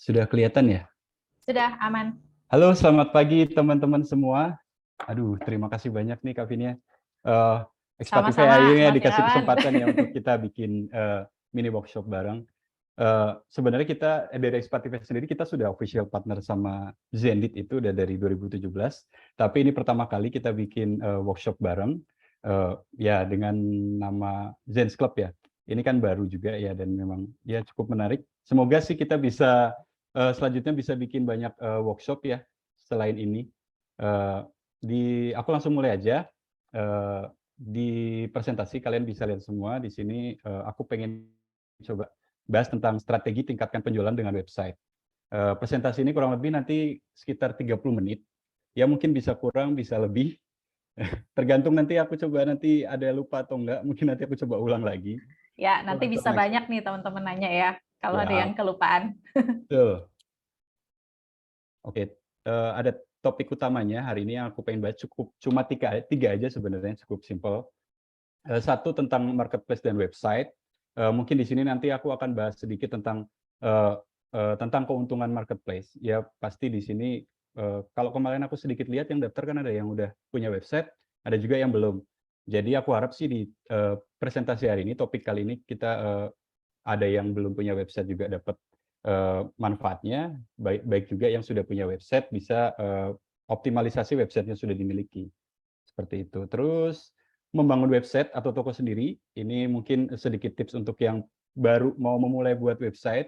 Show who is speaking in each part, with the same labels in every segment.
Speaker 1: Sudah kelihatan ya?
Speaker 2: Sudah aman.
Speaker 1: Halo, selamat pagi teman-teman semua. Aduh, terima kasih banyak nih Kak Vin ya. Eh, Expatify
Speaker 2: Sama-sama,
Speaker 1: akhirnya
Speaker 2: Mas
Speaker 1: dikasih
Speaker 2: Irawan.
Speaker 1: kesempatan ya untuk kita bikin mini workshop bareng. Sebenarnya kita dari Expatify sendiri kita sudah official partner sama Zenit itu udah dari 2017. Tapi ini pertama kali kita bikin workshop bareng. Ya dengan nama Zens Club ya. Ini kan baru juga ya dan memang ya cukup menarik. Semoga sih kita bisa selanjutnya bisa bikin banyak workshop ya selain ini. Aku langsung mulai aja. Di presentasi kalian bisa lihat semua di sini. Aku pengen coba bahas tentang strategi tingkatkan penjualan dengan website. Presentasi ini kurang lebih nanti sekitar 30 menit. Ya mungkin bisa kurang, bisa lebih. Tergantung nanti aku coba nanti ada lupa atau enggak. Mungkin nanti aku coba ulang lagi.
Speaker 2: Ya, nanti
Speaker 1: Langsung
Speaker 2: bisa
Speaker 1: next.
Speaker 2: banyak nih teman-teman nanya ya, kalau ada
Speaker 1: Ya,
Speaker 2: yang kelupaan.
Speaker 1: betul. Oke, ada topik utamanya hari ini yang aku pengen bahas cukup cuma tiga aja sebenarnya, cukup simple. Satu tentang marketplace dan website. Mungkin di sini nanti aku akan bahas sedikit tentang keuntungan marketplace. Ya pasti di sini kalau kemarin aku sedikit lihat yang daftar kan ada yang udah punya website, ada juga yang belum. Jadi aku harap sih di presentasi hari ini, topik kali ini kita ada yang belum punya website juga dapat manfaatnya, baik juga yang sudah punya website bisa optimalisasi website yang sudah dimiliki. Seperti itu. Terus membangun website atau toko sendiri, ini mungkin sedikit tips untuk yang baru mau memulai buat website.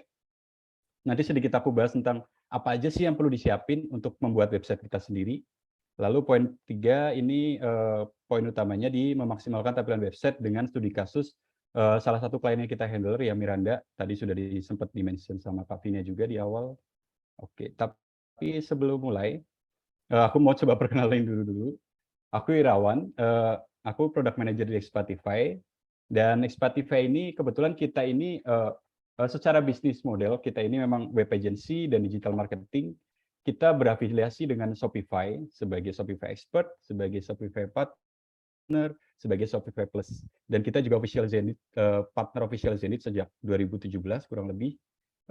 Speaker 1: Nanti sedikit aku bahas tentang apa aja sih yang perlu disiapin untuk membuat website kita sendiri. Lalu poin 3 ini poin utamanya di memaksimalkan tampilan website dengan studi kasus salah satu klien yang kita handle, Ria Miranda. Tadi sudah sempat di-mention sama Kak Vina juga di awal. Oke, tapi sebelum mulai, aku mau coba perkenalin dulu. Aku Irawan, aku product manager di Expatify. Dan Expatify ini kebetulan kita ini secara bisnis model kita ini memang web agency dan digital marketing. Kita berafiliasi dengan Shopify sebagai Shopify expert, sebagai Shopify partner, sebagai Shopify Plus. Dan kita juga official Zenit, partner official Zenit sejak 2017 kurang lebih.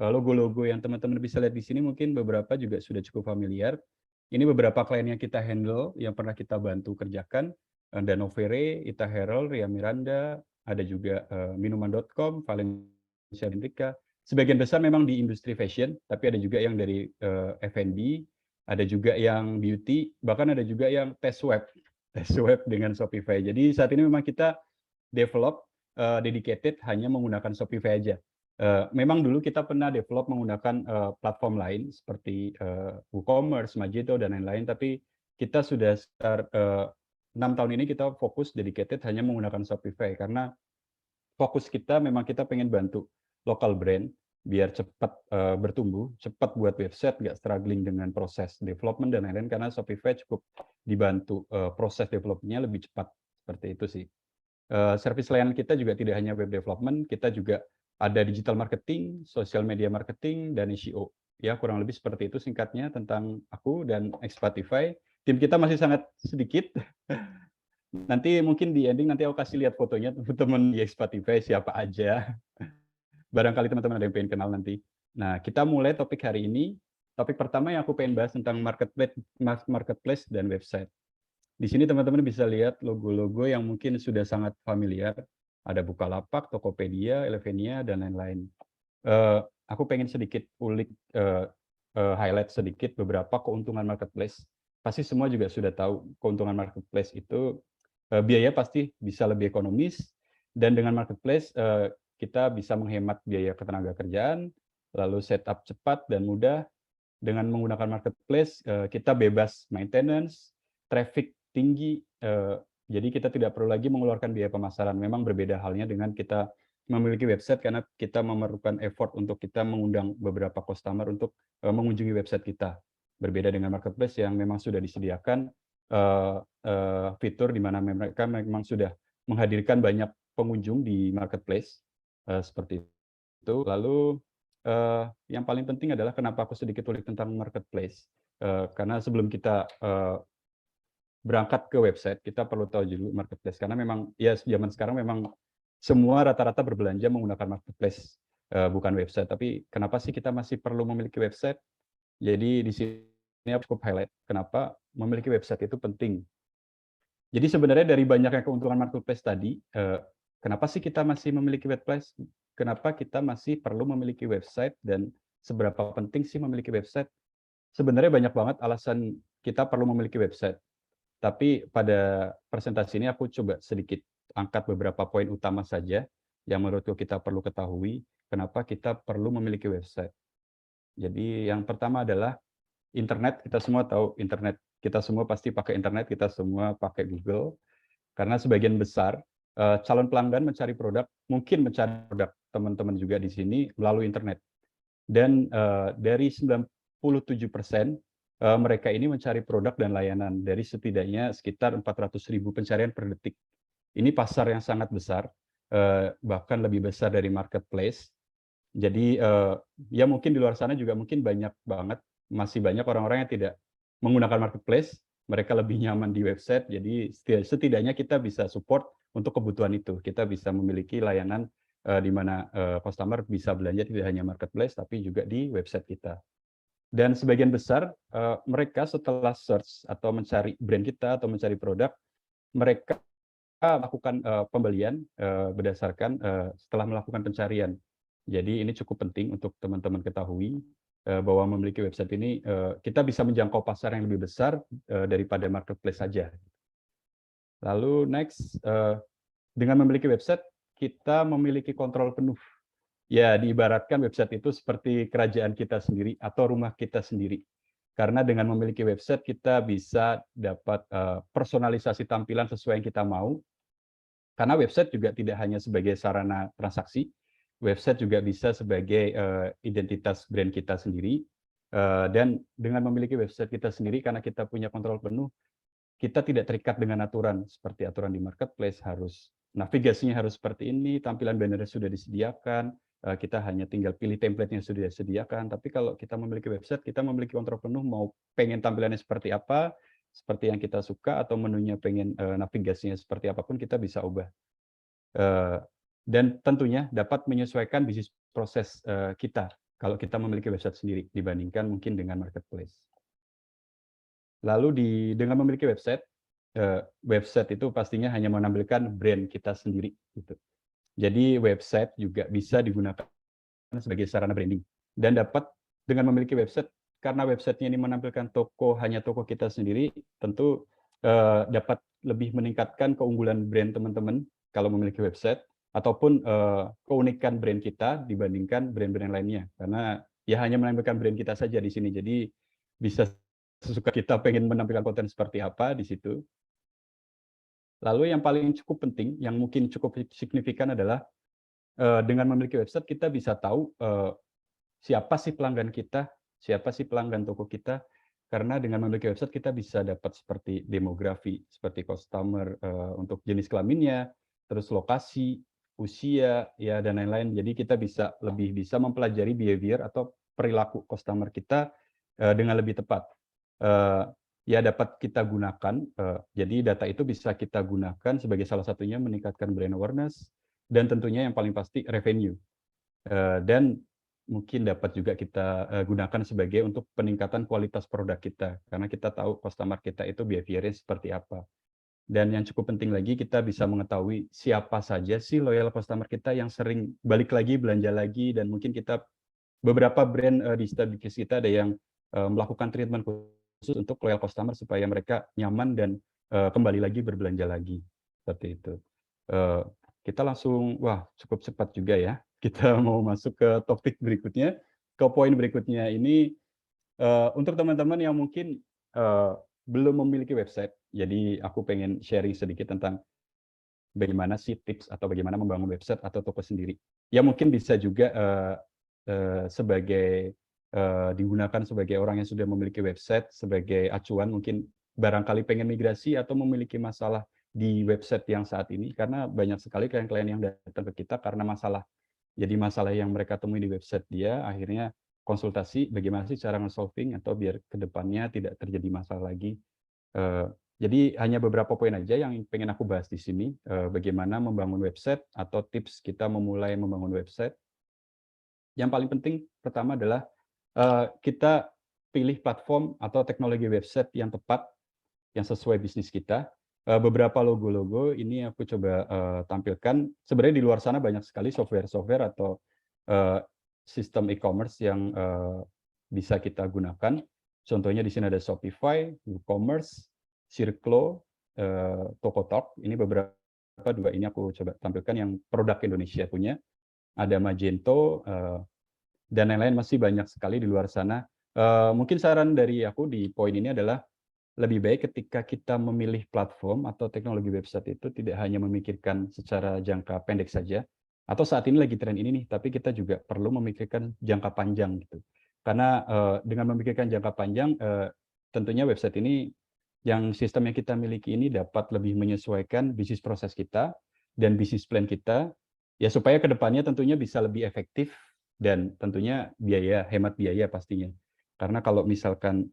Speaker 1: Logo-logo yang teman-teman bisa lihat di sini mungkin beberapa juga sudah cukup familiar. Ini beberapa klien yang kita handle, yang pernah kita bantu kerjakan. Danovere, Ita Herald, Ria Miranda, ada juga minuman.com, Valencia Hendrika. Sebagian besar memang di industri fashion, tapi ada juga yang dari F&B, ada juga yang beauty, bahkan ada juga yang tes web dengan Shopify. Jadi saat ini memang kita develop dedicated hanya menggunakan Shopify aja. Memang dulu kita pernah develop menggunakan platform lain seperti WooCommerce, Magento, dan lain-lain, tapi kita sudah start 6 tahun ini kita fokus dedicated hanya menggunakan Shopify karena fokus kita memang kita pengen bantu local brand biar cepat bertumbuh, cepat buat website, nggak struggling dengan proses development dan lain-lain karena Shopify cukup dibantu proses development-nya lebih cepat, seperti itu sih. Service layanan kita juga tidak hanya web development, kita juga ada digital marketing, social media marketing, dan SEO. Ya, kurang lebih seperti itu singkatnya tentang aku dan Expatify. Tim kita masih sangat sedikit. Nanti mungkin di ending nanti aku kasih lihat fotonya teman-teman di Expatify siapa aja. Barangkali teman-teman ada yang pengen kenal nanti. Nah, kita mulai topik hari ini. Topik pertama yang aku pengen bahas tentang marketplace dan website. Di sini teman-teman bisa lihat logo-logo yang mungkin sudah sangat familiar. Ada Bukalapak, Tokopedia, Elevenia, dan lain-lain. Aku pengen sedikit ulik, highlight sedikit beberapa keuntungan marketplace. Pasti semua juga sudah tahu keuntungan marketplace itu biaya pasti bisa lebih ekonomis, dan dengan marketplace kita bisa menghemat biaya ketenaga kerjaan, lalu setup cepat dan mudah. Dengan menggunakan marketplace, kita bebas maintenance, traffic tinggi, jadi kita tidak perlu lagi mengeluarkan biaya pemasaran. Memang berbeda halnya dengan kita memiliki website karena kita memerlukan effort untuk kita mengundang beberapa customer untuk mengunjungi website kita. Berbeda dengan marketplace yang memang sudah disediakan fitur di mana mereka memang sudah menghadirkan banyak pengunjung di marketplace, seperti itu. Lalu yang paling penting adalah kenapa aku sedikit ulik tentang marketplace. Karena sebelum kita berangkat ke website, kita perlu tahu dulu marketplace. Karena memang ya zaman sekarang memang semua rata-rata berbelanja menggunakan marketplace. bukan website. Tapi kenapa sih kita masih perlu memiliki website? Jadi di sini aku cukup highlight kenapa memiliki website itu penting. Jadi sebenarnya dari banyaknya keuntungan marketplace tadi, kenapa sih kita masih memiliki webplace? Kenapa kita masih perlu memiliki website dan seberapa penting sih memiliki website? Sebenarnya banyak banget alasan kita perlu memiliki website. Tapi pada presentasi ini aku coba sedikit angkat beberapa poin utama saja yang menurutku kita perlu ketahui kenapa kita perlu memiliki website. Jadi yang pertama adalah internet. Kita semua tahu internet. Kita semua pasti pakai internet, kita semua pakai Google. Karena sebagian besar calon pelanggan mencari produk, mungkin mencari produk teman-teman juga di sini melalui internet. Dan dari 97% mereka ini mencari produk dan layanan dari setidaknya sekitar 400.000 pencarian per detik. Ini pasar yang sangat besar, bahkan lebih besar dari marketplace. Jadi ya mungkin di luar sana juga mungkin banyak banget, masih banyak orang-orang yang tidak menggunakan marketplace, mereka lebih nyaman di website, jadi setidaknya kita bisa support untuk kebutuhan itu. Kita bisa memiliki layanan di mana customer bisa belanja tidak hanya marketplace, tapi juga di website kita. Dan sebagian besar mereka setelah search atau mencari brand kita atau mencari produk, mereka melakukan pembelian berdasarkan setelah melakukan pencarian. Jadi ini cukup penting untuk teman-teman ketahui bahwa memiliki website ini kita bisa menjangkau pasar yang lebih besar daripada marketplace saja. Lalu next, dengan memiliki website kita memiliki kontrol penuh. Ya, diibaratkan website itu seperti kerajaan kita sendiri atau rumah kita sendiri. Karena dengan memiliki website kita bisa dapat personalisasi tampilan sesuai yang kita mau. Karena website juga tidak hanya sebagai sarana transaksi, website juga bisa sebagai identitas brand kita sendiri. Dan dengan memiliki website kita sendiri, karena kita punya kontrol penuh, kita tidak terikat dengan aturan seperti aturan di marketplace, harus navigasinya harus seperti ini, tampilan bannernya sudah disediakan, kita hanya tinggal pilih template yang sudah disediakan. Tapi kalau kita memiliki website, kita memiliki kontrol penuh mau pengen tampilannya seperti apa, seperti yang kita suka, atau menunya pengen navigasinya seperti apapun, kita bisa ubah. Dan tentunya dapat menyesuaikan bisnis proses kita kalau kita memiliki website sendiri dibandingkan mungkin dengan marketplace. Lalu dengan memiliki website, website itu pastinya hanya menampilkan brand kita sendiri gitu. Jadi website juga bisa digunakan sebagai sarana branding dan dapat dengan memiliki website, karena website-nya ini menampilkan hanya toko kita sendiri, tentu dapat lebih meningkatkan keunggulan brand teman-teman kalau memiliki website, ataupun keunikan brand kita dibandingkan brand-brand lainnya. Karena ya hanya menampilkan brand kita saja di sini, jadi bisa sesuka kita pengen menampilkan konten seperti apa di situ. Lalu yang paling cukup penting, yang mungkin cukup signifikan adalah dengan memiliki website kita bisa tahu siapa sih pelanggan kita, siapa sih pelanggan toko kita. Karena dengan memiliki website kita bisa dapat seperti demografi, seperti customer untuk jenis kelaminnya, terus lokasi, usia, ya dan lain-lain. Jadi kita lebih bisa mempelajari behavior atau perilaku customer kita dengan lebih tepat. Ya dapat kita gunakan, jadi data itu bisa kita gunakan sebagai salah satunya meningkatkan brand awareness, dan tentunya yang paling pasti revenue. Dan mungkin dapat juga kita gunakan sebagai untuk peningkatan kualitas produk kita, karena kita tahu customer kita itu behavior-nya seperti apa. Dan yang cukup penting lagi, kita bisa mengetahui siapa saja sih loyal customer kita yang sering balik lagi, belanja lagi, dan mungkin kita beberapa brand di stabilitas kita ada yang melakukan treatment khusus untuk loyal customer supaya mereka nyaman dan kembali lagi berbelanja lagi, seperti itu. Kita langsung, wah cukup cepat juga ya. Kita mau masuk ke topik berikutnya, ke poin berikutnya ini untuk teman-teman yang mungkin belum memiliki website. Jadi aku pengen sharing sedikit tentang bagaimana sih tips atau bagaimana membangun website atau toko sendiri. Ya mungkin bisa juga digunakan sebagai orang yang sudah memiliki website sebagai acuan, mungkin barangkali pengen migrasi atau memiliki masalah di website yang saat ini, karena banyak sekali klien-klien yang datang ke kita karena masalah. Jadi masalah yang mereka temui di website dia, akhirnya konsultasi bagaimana sih cara nge-solving atau biar kedepannya tidak terjadi masalah lagi. Jadi hanya beberapa poin aja yang pengen aku bahas di sini, bagaimana membangun website atau tips kita memulai membangun website. Yang paling penting pertama adalah kita pilih platform atau teknologi website yang tepat, yang sesuai bisnis kita. Beberapa logo-logo ini aku coba tampilkan. Sebenarnya di luar sana banyak sekali software-software atau sistem e-commerce yang bisa kita gunakan. Contohnya di sini ada Shopify, WooCommerce, Circlo, Tokotalk. Ini beberapa dua ini aku coba tampilkan yang produk Indonesia punya. Ada Magento, dan lain-lain, masih banyak sekali di luar sana. Mungkin saran dari aku di poin ini adalah lebih baik ketika kita memilih platform atau teknologi website itu tidak hanya memikirkan secara jangka pendek saja, atau saat ini lagi tren ini nih, tapi kita juga perlu memikirkan jangka panjang gitu. Karena dengan memikirkan jangka panjang, tentunya website ini yang sistem yang kita miliki ini dapat lebih menyesuaikan bisnis proses kita dan bisnis plan kita, ya supaya kedepannya tentunya bisa lebih efektif dan tentunya hemat biaya pastinya. Karena kalau misalkan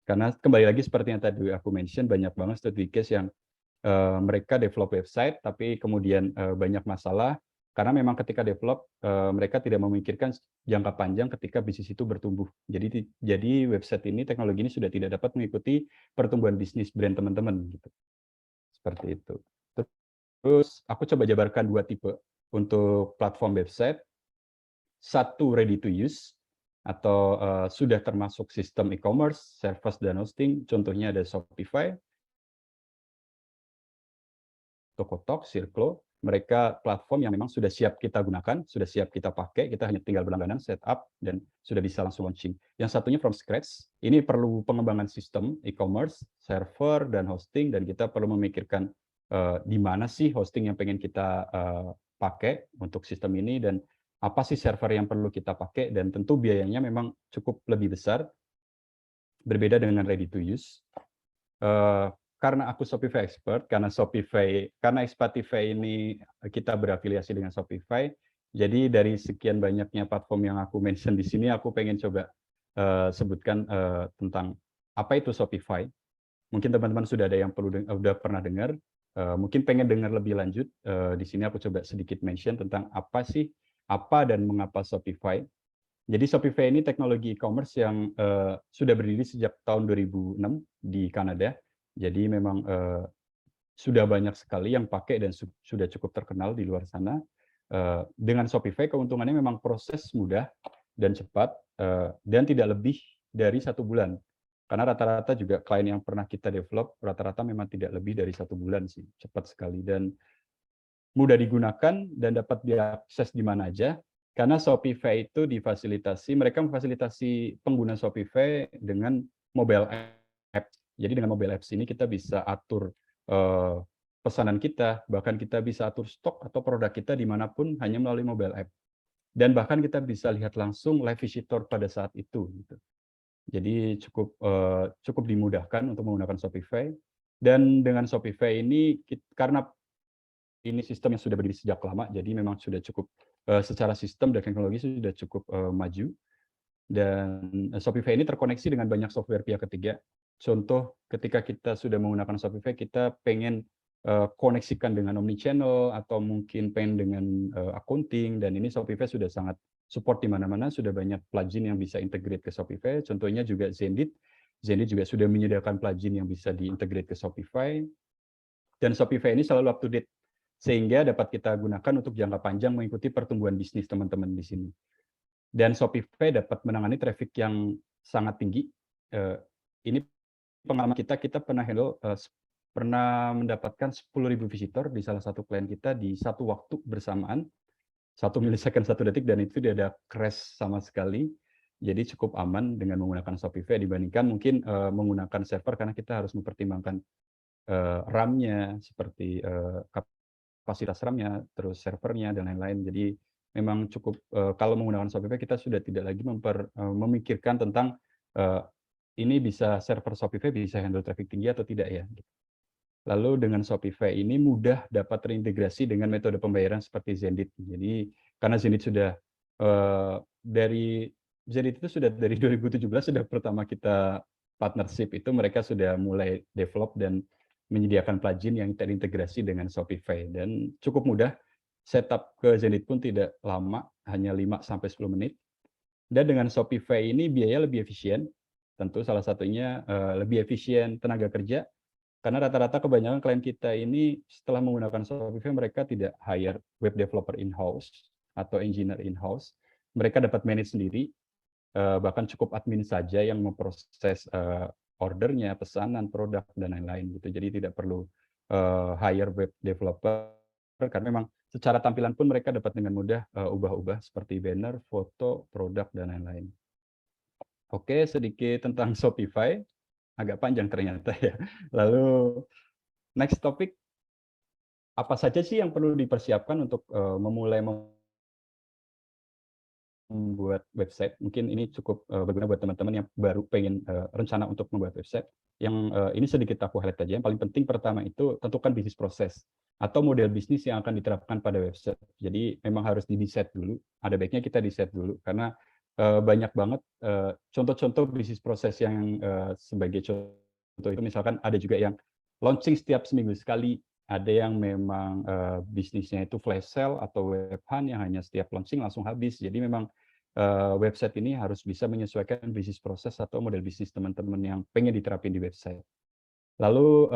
Speaker 1: karena kembali lagi seperti yang tadi aku mention, banyak banget studi case yang mereka develop website tapi kemudian banyak masalah karena memang ketika develop mereka tidak memikirkan jangka panjang ketika bisnis itu bertumbuh. Jadi website ini, teknologi ini sudah tidak dapat mengikuti pertumbuhan bisnis brand teman-teman gitu. Seperti itu. Terus aku coba jabarkan 2 tipe untuk platform website. Satu ready to use atau sudah termasuk sistem e-commerce, service dan hosting, contohnya ada Shopify, Tokotalk, Circlo. Mereka platform yang memang sudah siap kita gunakan, sudah siap kita pakai, kita hanya tinggal berlangganan, setup, dan sudah bisa langsung launching. Yang satunya from scratch, ini perlu pengembangan sistem e-commerce, server, dan hosting, dan kita perlu memikirkan di mana sih hosting yang pengen kita pakai untuk sistem ini, dan apa sih server yang perlu kita pakai, dan tentu biayanya memang cukup lebih besar, berbeda dengan ready to use. Karena aku Shopify expert, karena Spotify ini kita berafiliasi dengan Shopify, jadi dari sekian banyaknya platform yang aku mention di sini, aku pengen coba sebutkan tentang apa itu Shopify. Mungkin teman-teman sudah ada yang udah pernah dengar, mungkin pengen dengar lebih lanjut. Di sini aku coba sedikit mention tentang apa dan mengapa Shopify. Jadi Shopify ini teknologi e-commerce yang sudah berdiri sejak tahun 2006 di Kanada. Jadi memang sudah banyak sekali yang pakai dan sudah cukup terkenal di luar sana. Dengan Shopify keuntungannya memang proses mudah dan cepat, dan tidak lebih dari 1 bulan. Karena rata-rata juga klien yang pernah kita develop, rata-rata memang tidak lebih dari 1 bulan sih, cepat sekali. Dan mudah digunakan dan dapat diakses di mana aja, karena Shopify itu mereka memfasilitasi pengguna Shopify dengan mobile app. Jadi dengan mobile apps ini kita bisa atur pesanan kita, bahkan kita bisa atur stok atau produk kita dimanapun hanya melalui mobile app. Dan bahkan kita bisa lihat langsung live visitor pada saat itu. Gitu. Jadi cukup dimudahkan untuk menggunakan Shopify. Dan dengan Shopify ini, karena ini sistem yang sudah berdiri sejak lama, jadi memang sudah cukup secara sistem dan teknologi sudah cukup maju. Dan Shopify ini terkoneksi dengan banyak software pihak ketiga. Contoh, ketika kita sudah menggunakan Shopify, kita pengen koneksikan dengan omnichannel atau mungkin pengen dengan accounting, dan ini Shopify sudah sangat support di mana-mana, sudah banyak plugin yang bisa integrate ke Shopify. Contohnya juga Zendesk. Zendesk juga sudah menyediakan plugin yang bisa diintegrate ke Shopify. Dan Shopify ini selalu up to date, sehingga dapat kita gunakan untuk jangka panjang mengikuti pertumbuhan bisnis teman-teman di sini. Dan Shopify dapat menangani traffic yang sangat tinggi. Ini pengalaman kita pernah mendapatkan 10.000 visitor di salah satu klien kita di satu waktu bersamaan, 1 milisecond 1 detik, dan itu tidak ada crash sama sekali. Jadi cukup aman dengan menggunakan Shopify dibandingkan mungkin menggunakan server, karena kita harus mempertimbangkan RAM-nya, seperti kapasitas RAM-nya, terus servernya, dan lain-lain. Jadi memang cukup, kalau menggunakan Shopify kita sudah tidak lagi memikirkan tentang ini server Shopify bisa handle traffic tinggi atau tidak ya. Lalu dengan Shopify ini mudah dapat terintegrasi dengan metode pembayaran seperti Zendesk. Jadi karena Zendesk itu sudah dari 2017 sudah pertama kita partnership, itu mereka sudah mulai develop dan menyediakan plugin yang terintegrasi dengan Shopify, dan cukup mudah. setup ke Zenith pun tidak lama, hanya 5-10 menit. Dan dengan Shopify ini biaya lebih efisien, tentu salah satunya lebih efisien tenaga kerja, karena rata-rata kebanyakan klien kita ini setelah menggunakan Shopify mereka tidak hire web developer in-house atau engineer in-house, mereka dapat manage sendiri, bahkan cukup admin saja yang memproses ordernya, pesanan, produk, dan lain-lain gitu. Jadi tidak perlu hire web developer, karena memang secara tampilan pun mereka dapat dengan mudah ubah-ubah seperti banner, foto, produk, dan lain-lain. Oke, sedikit tentang Shopify, agak panjang ternyata ya. Lalu next topik, apa saja sih yang perlu dipersiapkan untuk memulai membuat website? Mungkin ini cukup berguna buat teman-teman yang baru pengen rencana untuk membuat website. Yang ini sedikit aku highlight aja. Yang paling penting pertama itu tentukan bisnis proses atau model bisnis yang akan diterapkan pada website. Jadi memang harus di-set dulu. Ada baiknya kita di-set dulu karena banyak banget contoh-contoh bisnis proses yang sebagai contoh itu misalkan ada juga yang launching setiap seminggu sekali, ada yang memang bisnisnya itu flash sale atau webhan yang hanya setiap launching langsung habis. Jadi memang website ini harus bisa menyesuaikan bisnis proses atau model bisnis teman-teman yang pengen diterapin di website. Lalu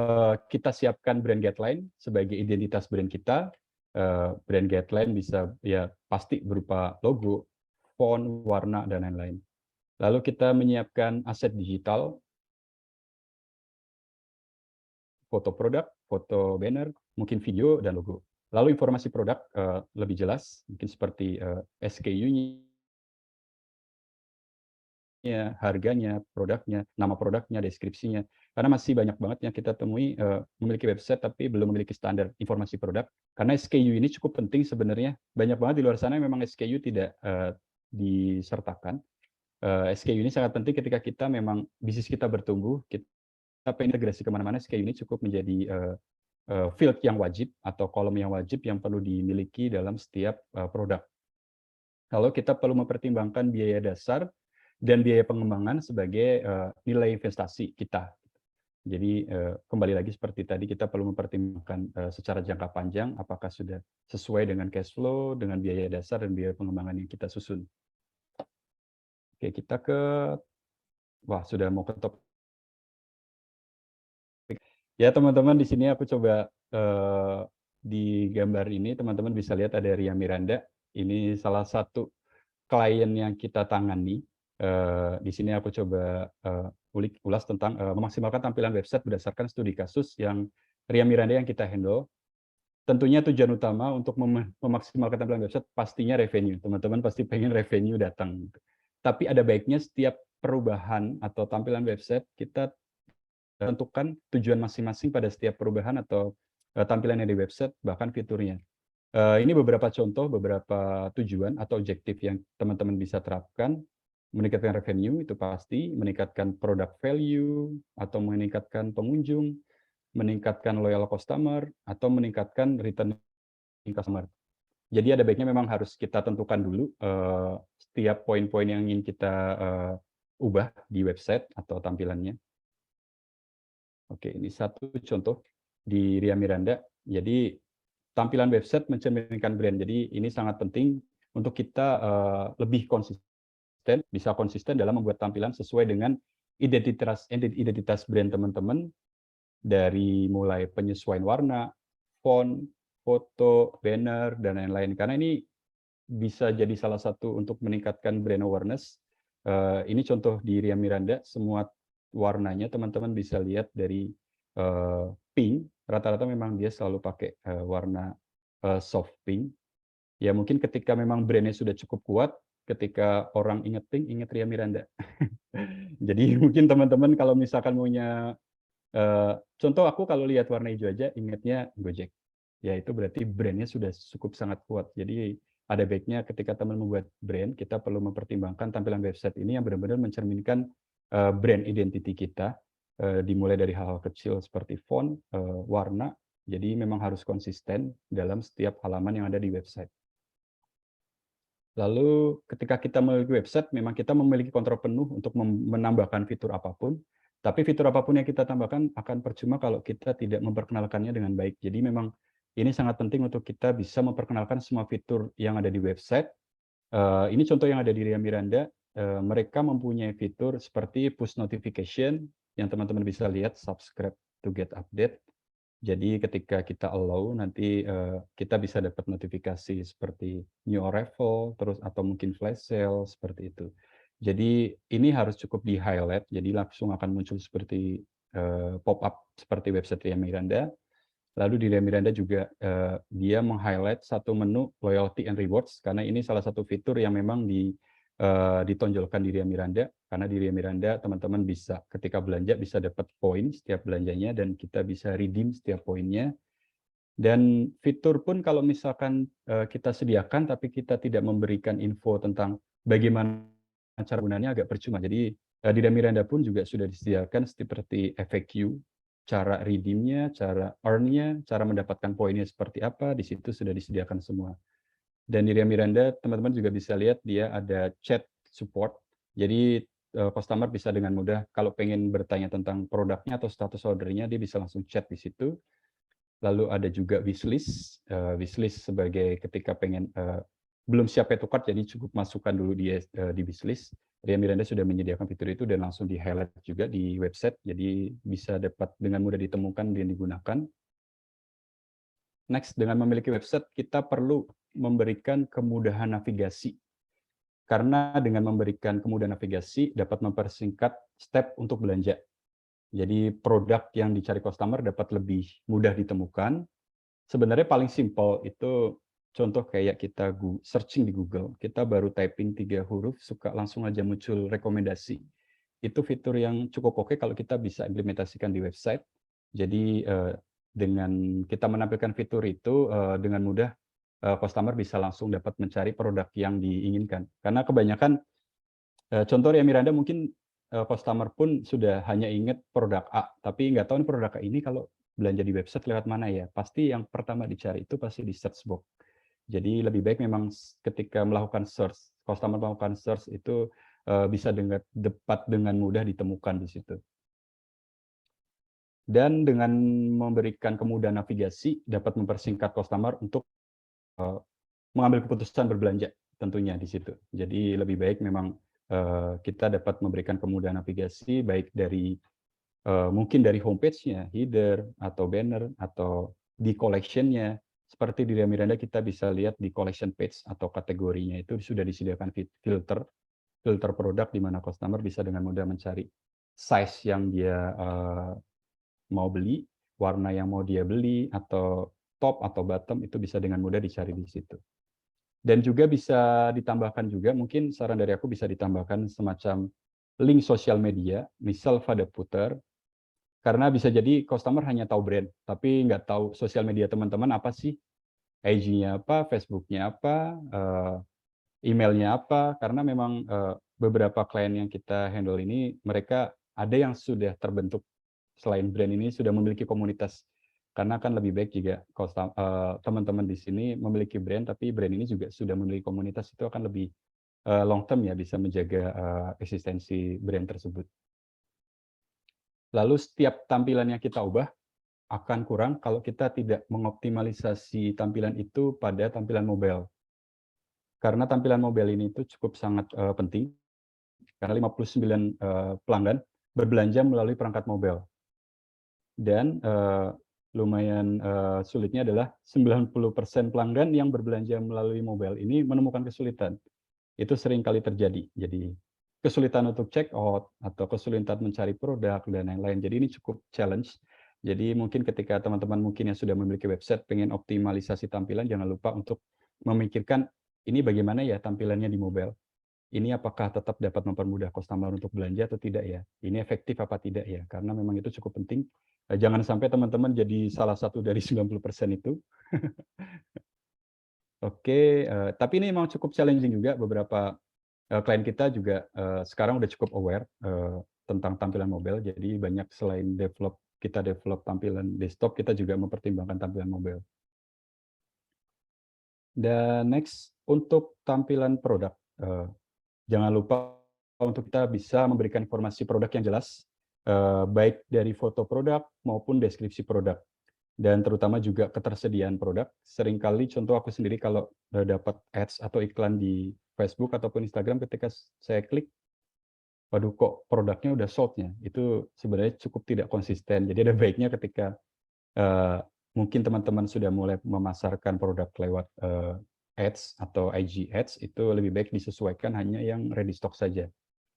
Speaker 1: kita siapkan brand guideline sebagai identitas brand kita. Brand guideline bisa ya pasti berupa logo, font, warna, dan lain-lain. Lalu kita menyiapkan aset digital, foto produk, foto banner, mungkin video, dan logo. Lalu informasi produk lebih jelas, mungkin seperti SKU-nya, harganya, produknya, nama produknya, deskripsinya. Karena masih banyak banget yang kita temui memiliki website tapi belum memiliki standar informasi produk. Karena SKU ini cukup penting sebenarnya. Banyak banget di luar sana yang memang SKU tidak disertakan. SKU ini sangat penting ketika kita memang bisnis kita bertumbuh, kita integrasi kemana-mana. SKU ini cukup menjadi field yang wajib atau kolom yang wajib yang perlu dimiliki dalam setiap produk. Lalu kita perlu mempertimbangkan biaya dasar dan biaya pengembangan sebagai nilai investasi kita. Jadi kembali lagi seperti tadi, kita perlu mempertimbangkan secara jangka panjang apakah sudah sesuai dengan cash flow, dengan biaya dasar dan biaya pengembangan yang kita susun. Oke, kita sudah mau ke topik. Ya teman-teman, di sini aku coba di gambar ini teman-teman bisa lihat ada Ria Miranda. Ini salah satu klien yang kita tangani. Di sini aku coba ulas tentang memaksimalkan tampilan website berdasarkan studi kasus yang Ria Miranda yang kita handle. Tentunya tujuan utama untuk memaksimalkan tampilan website pastinya revenue. Teman-teman pasti pengen revenue datang. Tapi ada baiknya setiap perubahan atau tampilan website kita tentukan tujuan masing-masing pada setiap perubahan atau tampilan yang di website, bahkan fiturnya. Ini beberapa contoh, beberapa tujuan atau objektif yang teman-teman bisa terapkan. Meningkatkan revenue itu pasti, meningkatkan product value, atau meningkatkan pengunjung, meningkatkan loyal customer, atau meningkatkan returning customer. Jadi ada baiknya memang harus kita tentukan dulu setiap poin-poin yang ingin kita ubah di website atau tampilannya. Oke, ini satu contoh di Ria Miranda. Jadi tampilan website mencerminkan brand. Jadi ini sangat penting untuk kita lebih konsisten, bisa konsisten dalam membuat tampilan sesuai dengan identitas brand teman-teman, dari mulai penyesuaian warna, font, foto, banner, dan lain-lain. Karena ini bisa jadi salah satu untuk meningkatkan brand awareness. Ini contoh di Ria Miranda, semua warnanya teman-teman bisa lihat dari pink, rata-rata memang dia selalu pakai warna soft pink. Ya mungkin ketika memang brandnya sudah cukup kuat, ketika orang ingat pink, ingat Ria Miranda. Jadi mungkin teman-teman kalau misalkan punya contoh, aku kalau lihat warna hijau aja ingatnya Gojek. Ya itu berarti brandnya sudah cukup sangat kuat. Jadi ada baiknya ketika teman membuat brand, kita perlu mempertimbangkan tampilan website ini yang benar-benar mencerminkan brand identity kita, dimulai dari hal-hal kecil seperti font, warna. Jadi memang harus konsisten dalam setiap halaman yang ada di website. Lalu ketika kita memiliki website, memang kita memiliki kontrol penuh untuk menambahkan fitur apapun. Tapi fitur apapun yang kita tambahkan akan percuma kalau kita tidak memperkenalkannya dengan baik. Jadi memang ini sangat penting untuk kita bisa memperkenalkan semua fitur yang ada di website. Ini contoh yang ada di Ria Miranda, mereka mempunyai fitur seperti push notification yang teman-teman bisa lihat, subscribe to get update. Jadi ketika kita allow nanti, kita bisa dapat notifikasi seperti new arrival, terus atau mungkin flash sale, seperti itu. Jadi ini harus cukup di-highlight, jadi langsung akan muncul seperti, pop-up seperti website Ria Miranda. Lalu di Ria Miranda juga, dia meng-highlight satu menu loyalty and rewards, karena ini salah satu fitur yang memang ditonjolkan di Ria Miranda, karena di Ria Miranda teman-teman bisa ketika belanja bisa dapat poin setiap belanjanya dan kita bisa redeem setiap poinnya. Dan fitur pun kalau misalkan, kita sediakan tapi kita tidak memberikan info tentang bagaimana cara gunanya agak percuma. Jadi, di Ria Miranda pun juga sudah disediakan seperti FAQ, cara redeem-nya, cara earn-nya, cara mendapatkan poinnya seperti apa, di situ sudah disediakan semua. Dan di Ria Miranda, teman-teman juga bisa lihat dia ada chat support. Jadi, customer bisa dengan mudah kalau pengen bertanya tentang produknya atau status order-nya, dia bisa langsung chat di situ. Lalu ada juga wishlist, wishlist sebagai ketika pengen, belum siap pay to card, jadi cukup masukkan dulu di wishlist. Ria Miranda sudah menyediakan fitur itu dan langsung di-highlight juga di website, jadi bisa dapat dengan mudah ditemukan dan digunakan. Next, dengan memiliki website, kita perlu memberikan kemudahan navigasi. Karena dengan memberikan kemudahan navigasi dapat mempersingkat step untuk belanja. Jadi produk yang dicari customer dapat lebih mudah ditemukan. Sebenarnya paling simpel itu contoh kayak kita searching di Google, kita baru typing 3 huruf, suka langsung aja muncul rekomendasi. Itu fitur yang cukup oke kalau kita bisa implementasikan di website. Jadi, dengan kita menampilkan fitur itu, dengan mudah, customer bisa langsung dapat mencari produk yang diinginkan. Karena kebanyakan, contoh Ria Miranda mungkin, customer pun sudah hanya ingat produk A, tapi nggak tahu nih produk A ini kalau belanja di website lewat mana ya? Pasti yang pertama dicari itu pasti di search box. Jadi lebih baik memang ketika melakukan search, customer melakukan search itu, bisa dapat dengan mudah ditemukan di situ. Dan dengan memberikan kemudahan navigasi dapat mempersingkat customer untuk, mengambil keputusan berbelanja tentunya di situ. Jadi lebih baik memang, kita dapat memberikan kemudahan navigasi baik dari, mungkin dari homepage-nya, header, atau banner, atau di collection-nya. Seperti di Ria Miranda kita bisa lihat di collection page atau kategorinya itu sudah disediakan filter produk di mana customer bisa dengan mudah mencari size yang dia, mau beli, warna yang mau dia beli, atau top atau bottom itu bisa dengan mudah dicari di situ. Dan juga bisa ditambahkan juga, mungkin saran dari aku bisa ditambahkan semacam link sosial media, misal pada footer, karena bisa jadi customer hanya tahu brand, tapi nggak tahu sosial media teman-teman apa sih, IG-nya apa, Facebook-nya apa, email-nya apa, karena memang, beberapa klien yang kita handle ini, mereka ada yang sudah terbentuk selain brand ini sudah memiliki komunitas. Karena kan lebih baik jika teman-teman di sini memiliki brand, tapi brand ini juga sudah memiliki komunitas, itu akan lebih, long term ya, bisa menjaga, eksistensi brand tersebut. Lalu setiap tampilan yang kita ubah akan kurang kalau kita tidak mengoptimalisasi tampilan itu pada tampilan mobile. Karena tampilan mobile ini itu cukup sangat, penting, karena 59, pelanggan berbelanja melalui perangkat mobile. Dan, lumayan, sulitnya adalah 90% pelanggan yang berbelanja melalui mobile ini menemukan kesulitan. Itu sering kali terjadi. Jadi, kesulitan untuk check out, atau kesulitan mencari produk, dan lain-lain. Jadi ini cukup challenge. Jadi mungkin ketika teman-teman mungkin yang sudah memiliki website pengen optimalisasi tampilan, jangan lupa untuk memikirkan, ini bagaimana ya tampilannya di mobile? Ini apakah tetap dapat mempermudah customer untuk belanja atau tidak ya? Ini efektif apa tidak ya? Karena memang itu cukup penting. Jangan sampai teman-teman jadi salah satu dari 90% itu. Oke, tapi ini memang cukup challenging juga beberapa, klien kita juga, sekarang udah cukup aware, tentang tampilan mobile. Jadi banyak selain kita develop tampilan desktop, kita juga mempertimbangkan tampilan mobile. Dan next, untuk tampilan produk, jangan lupa untuk kita bisa memberikan informasi produk yang jelas, baik dari foto produk maupun deskripsi produk. dan terutama juga ketersediaan produk. Seringkali contoh aku sendiri kalau dapat ads atau iklan di Facebook ataupun Instagram, ketika saya klik, waduh kok produknya udah sold-nya, itu sebenarnya cukup tidak konsisten. Jadi ada baiknya ketika mungkin teman-teman sudah mulai memasarkan produk lewat ads atau IG ads, itu lebih baik disesuaikan hanya yang ready stock saja.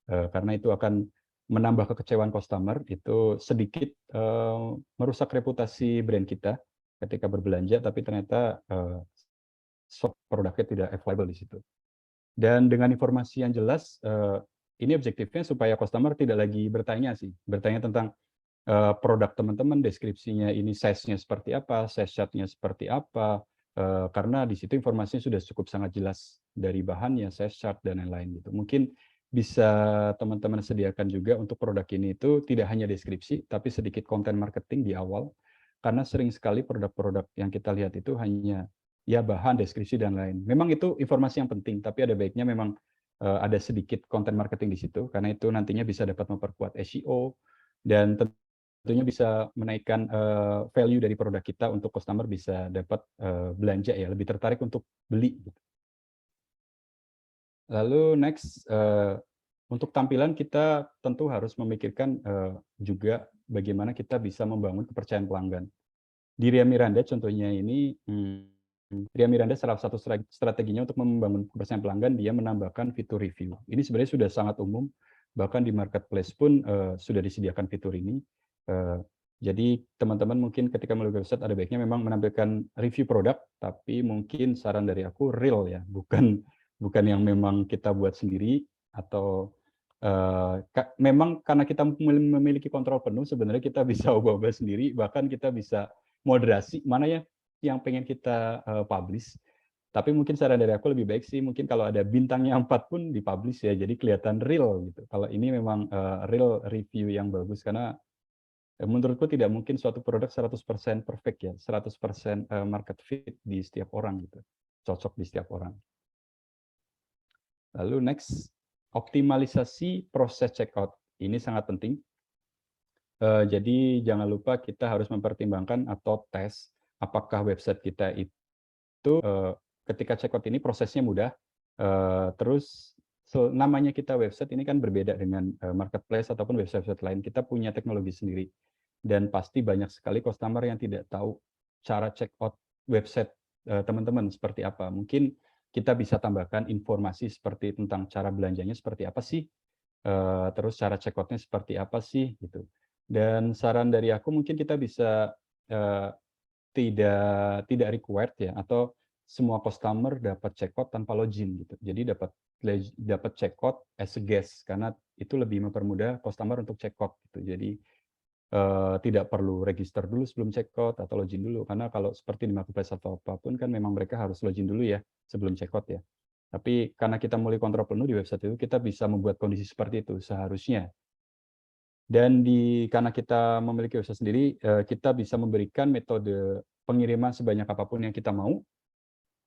Speaker 1: Karena itu akan menambah kekecewaan customer, itu sedikit merusak reputasi brand kita ketika berbelanja, tapi ternyata stock produknya tidak available di situ. Dan dengan informasi yang jelas, ini objektifnya supaya customer tidak lagi bertanya tentang produk teman-teman, deskripsinya ini size-nya seperti apa, size chart-nya seperti apa, karena di situ informasinya sudah cukup sangat jelas dari bahannya, size chart, dan lain-lain gitu. Mungkin bisa teman-teman sediakan juga untuk produk ini itu tidak hanya deskripsi, tapi sedikit konten marketing di awal, karena sering sekali produk-produk yang kita lihat itu hanya ya bahan, deskripsi, dan lain. Memang itu informasi yang penting, tapi ada baiknya memang ada sedikit konten marketing di situ, karena itu nantinya bisa dapat memperkuat SEO, dan tentunya bisa menaikkan value dari produk kita untuk customer bisa dapat belanja ya, lebih tertarik untuk beli gitu. Lalu next, untuk tampilan kita tentu harus memikirkan juga bagaimana kita bisa membangun kepercayaan pelanggan. Di Ria Miranda contohnya ini, Ria Miranda salah satu strateginya untuk membangun kepercayaan pelanggan, dia menambahkan fitur review. Ini sebenarnya sudah sangat umum, bahkan di marketplace pun sudah disediakan fitur ini. Jadi teman-teman mungkin ketika melalui website ada baiknya memang menampilkan review produk, tapi mungkin saran dari aku real ya, bukan yang memang kita buat sendiri, atau memang karena kita memiliki kontrol penuh, sebenarnya kita bisa ubah-ubah sendiri, bahkan kita bisa moderasi mana ya yang pengen kita publish. Tapi mungkin saran dari aku lebih baik sih mungkin kalau ada bintangnya 4 pun dipublish ya, jadi kelihatan real gitu. Kalau ini memang real review yang bagus, karena menurutku tidak mungkin suatu produk 100% perfect ya, 100% market fit di setiap orang gitu, cocok di setiap orang. Lalu next, optimalisasi proses checkout. Ini sangat penting. Jadi jangan lupa kita harus mempertimbangkan atau tes apakah website kita itu ketika checkout ini prosesnya mudah, terus namanya kita website ini kan berbeda dengan marketplace ataupun website-website lain. Kita punya teknologi sendiri. Dan pasti banyak sekali customer yang tidak tahu cara check out website teman-teman seperti apa. Mungkin kita bisa tambahkan informasi seperti tentang cara belanjanya seperti apa sih, terus cara check out-nya seperti apa sih, gitu. Dan saran dari aku mungkin kita bisa tidak required ya, atau semua customer dapat check out tanpa login gitu. Jadi dapat check out as a guest, karena itu lebih mempermudah customer untuk check out gitu. Jadi tidak perlu register dulu sebelum checkout atau login dulu, karena kalau seperti di marketplace atau apapun kan memang mereka harus login dulu ya sebelum checkout ya. Tapi karena kita mulai kontrol penuh di website itu, kita bisa membuat kondisi seperti itu seharusnya. Dan karena kita memiliki website sendiri, kita bisa memberikan metode pengiriman sebanyak apapun yang kita mau,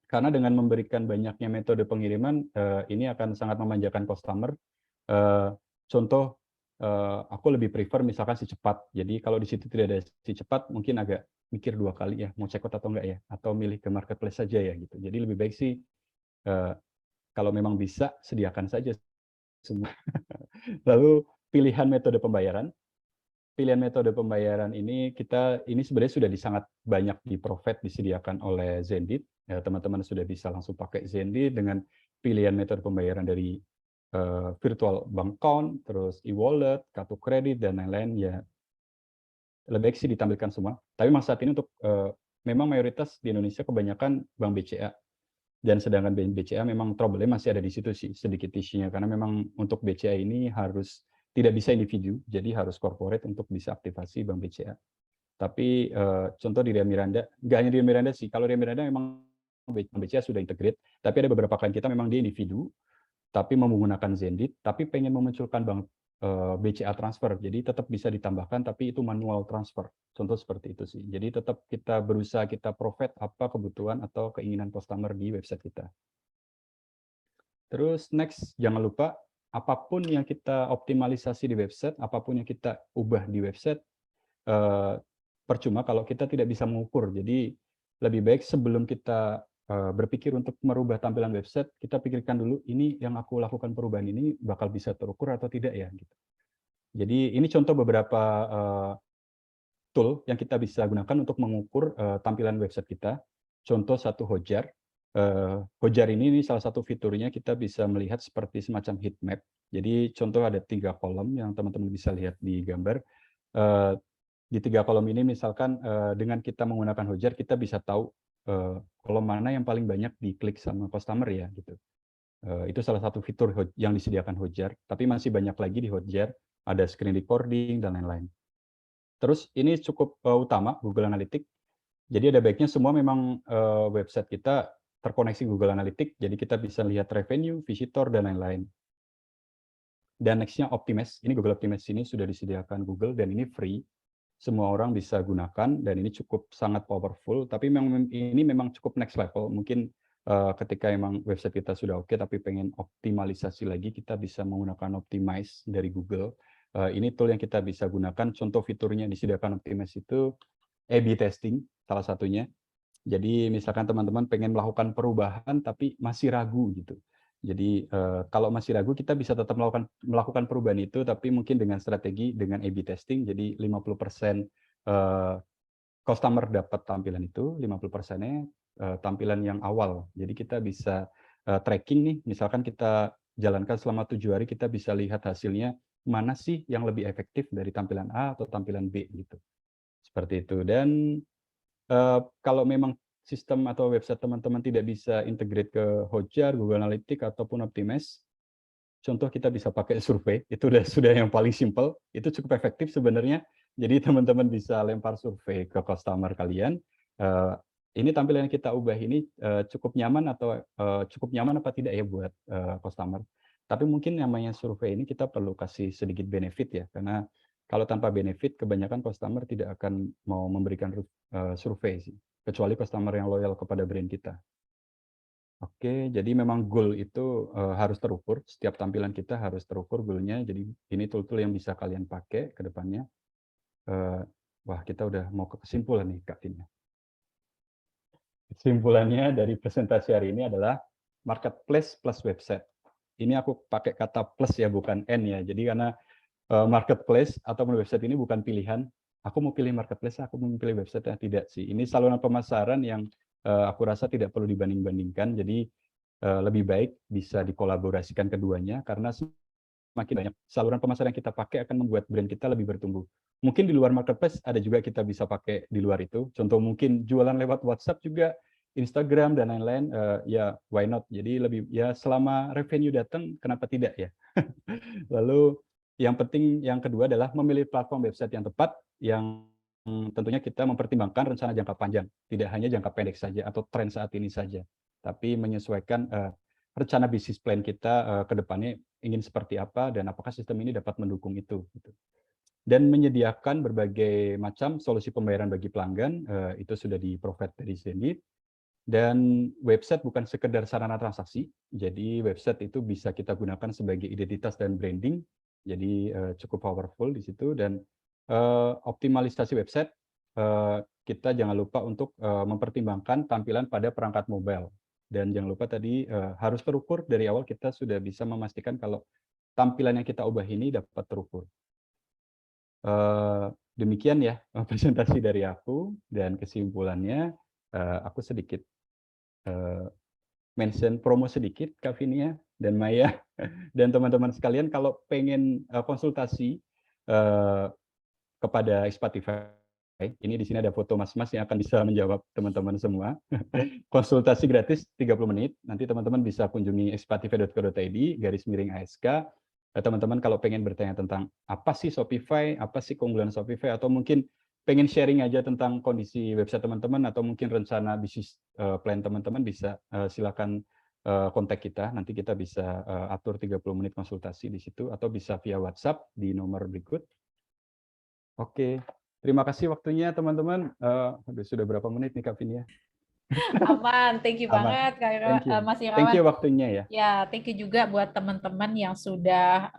Speaker 1: karena dengan memberikan banyaknya metode pengiriman, ini akan sangat memanjakan customer. Contoh, aku lebih prefer misalkan si cepat. Jadi kalau di situ tidak ada si cepat, mungkin agak mikir 2 kali ya, mau check out atau enggak ya, atau milih ke marketplace saja ya gitu. Jadi lebih baik sih, eee, kalau memang bisa sediakan saja semua. Lalu pilihan metode pembayaran ini sebenarnya sudah sangat banyak di-provide, disediakan oleh Zendeed. Teman-teman sudah bisa langsung pakai Zendeed dengan pilihan metode pembayaran dari virtual bank account, terus e-wallet, kartu kredit, dan lain-lain ya. Lebih baik sih ditampilkan semua. Tapi memang saat ini untuk memang mayoritas di Indonesia kebanyakan bank BCA, dan sedangkan BCA memang trouble-nya masih ada di situ sih, sedikit issue-nya, karena memang untuk BCA ini tidak bisa individu, jadi harus corporate untuk bisa aktivasi bank BCA. Tapi contoh di Ria Miranda, nggak hanya di Ria Miranda sih, kalau Ria Miranda memang BCA sudah integrate, tapi ada beberapa klien kita memang dia individu, tapi menggunakan Zendeed, tapi pengen memunculkan bank BCA transfer, jadi tetap bisa ditambahkan, tapi itu manual transfer. Contoh seperti itu sih. Jadi tetap kita berusaha kita provide apa kebutuhan atau keinginan customer di website kita. Terus next, jangan lupa apapun yang kita optimalisasi di website, apapun yang kita ubah di website, percuma kalau kita tidak bisa mengukur. Jadi lebih baik sebelum kita berpikir untuk merubah tampilan website, kita pikirkan dulu, ini yang aku lakukan perubahan ini bakal bisa terukur atau tidak ya, gitu. Jadi ini contoh beberapa tool yang kita bisa gunakan untuk mengukur tampilan website kita. Contoh satu Hotjar. Hotjar ini salah satu fiturnya kita bisa melihat seperti semacam heat map. Jadi contoh ada 3 kolom yang teman-teman bisa lihat di gambar. Di 3 kolom ini misalkan dengan kita menggunakan Hotjar, kita bisa tahu kolom mana yang paling banyak diklik sama customer ya, gitu. Itu salah satu fitur yang disediakan Hotjar, tapi masih banyak lagi di Hotjar, ada screen recording dan lain-lain. Terus ini cukup utama Google Analytics. Jadi ada baiknya semua memang website kita terkoneksi Google Analytics, jadi kita bisa lihat revenue, visitor, dan lain-lain. Dan next-nya Optimize. Ini Google Optimize ini sudah disediakan Google dan ini free. Semua orang bisa gunakan dan ini cukup sangat powerful, tapi ini memang cukup next level. Mungkin ketika emang website kita sudah oke, tapi pengen optimalisasi lagi, kita bisa menggunakan Optimize dari Google. Ini tool yang kita bisa gunakan. Contoh fiturnya disediakan Optimize itu A/B testing, salah satunya. Jadi misalkan teman-teman pengen melakukan perubahan tapi masih ragu gitu. Jadi kalau masih ragu kita bisa tetap melakukan perubahan itu, tapi mungkin dengan strategi dengan A/B testing. Jadi 50% customer dapat tampilan itu, 50%-nya tampilan yang awal. Jadi kita bisa tracking nih, misalkan kita jalankan selama 7 hari, kita bisa lihat hasilnya mana sih yang lebih efektif dari tampilan A atau tampilan B gitu. Seperti itu. Dan kalau memang sistem atau website teman-teman tidak bisa integrate ke Hotjar, Google Analytics ataupun Optimize, contoh kita bisa pakai survei, itu sudah yang paling simple, itu cukup efektif sebenarnya. Jadi teman-teman bisa lempar survei ke customer kalian, ini tampilan yang kita ubah ini cukup nyaman atau cukup nyaman apa tidak ya buat customer. Tapi mungkin namanya survei ini kita perlu kasih sedikit benefit ya, karena kalau tanpa benefit kebanyakan customer tidak akan mau memberikan survei sih, kecuali customer yang loyal kepada brand kita. Oke, jadi memang goal itu harus terukur, setiap tampilan kita harus terukur goal-nya, jadi ini tool-tool yang bisa kalian pakai ke depannya. Wah, kita udah mau ke kesimpulan nih, Kak Tina. Kesimpulannya dari presentasi hari ini adalah marketplace plus website. Ini aku pakai kata plus ya, bukan N ya. Jadi karena marketplace atau website ini bukan pilihan. Aku mau pilih marketplace, aku mau pilih website, ya tidak sih. Ini saluran pemasaran yang aku rasa tidak perlu dibanding-bandingkan. Jadi lebih baik bisa dikolaborasikan keduanya karena semakin banyak saluran pemasaran yang kita pakai akan membuat brand kita lebih bertumbuh. Mungkin di luar marketplace ada juga kita bisa pakai di luar itu. Contoh mungkin jualan lewat WhatsApp juga, Instagram dan lain-lain, ya why not. Jadi lebih ya selama revenue datang kenapa tidak ya. Lalu yang penting yang kedua adalah memilih platform website yang tepat yang tentunya kita mempertimbangkan rencana jangka panjang, tidak hanya jangka pendek saja atau tren saat ini saja, tapi menyesuaikan rencana bisnis plan kita ke depannya ingin seperti apa dan apakah sistem ini dapat mendukung itu. Gitu. Dan menyediakan berbagai macam solusi pembayaran bagi pelanggan, itu sudah di-provide dari Zenith. Dan website bukan sekedar sarana transaksi, jadi website itu bisa kita gunakan sebagai identitas dan branding, jadi cukup powerful di situ. Dan optimalisasi website, kita jangan lupa untuk mempertimbangkan tampilan pada perangkat mobile. Dan jangan lupa tadi harus terukur dari awal, kita sudah bisa memastikan kalau tampilan yang kita ubah ini dapat terukur. Demikian ya presentasi dari aku, dan kesimpulannya aku sedikit mention promo sedikit, Kak Vinia dan Maya dan teman-teman sekalian, kalau pengen konsultasi kepada Spotify, ini di sini ada foto mas-mas yang akan bisa menjawab teman-teman semua. Konsultasi gratis 30 menit, nanti teman-teman bisa kunjungi spotify.co.id/ASK. Teman-teman kalau pengen bertanya tentang apa sih Shopify, apa sih keunggulan Shopify, atau mungkin pengen sharing aja tentang kondisi website teman-teman, atau mungkin rencana bisnis plan teman-teman, bisa silakan kontak kita, nanti kita bisa atur 30 menit konsultasi di situ, atau bisa via WhatsApp di nomor berikut. Oke, terima kasih waktunya teman-teman. Sudah berapa menit nih Kak Vinia?
Speaker 2: Aman, thank you
Speaker 1: Aman.
Speaker 2: banget
Speaker 1: Thank you.
Speaker 2: Mas
Speaker 1: Thank
Speaker 2: Irawan.
Speaker 1: you waktunya ya.
Speaker 2: Ya, thank you juga buat teman-teman yang sudah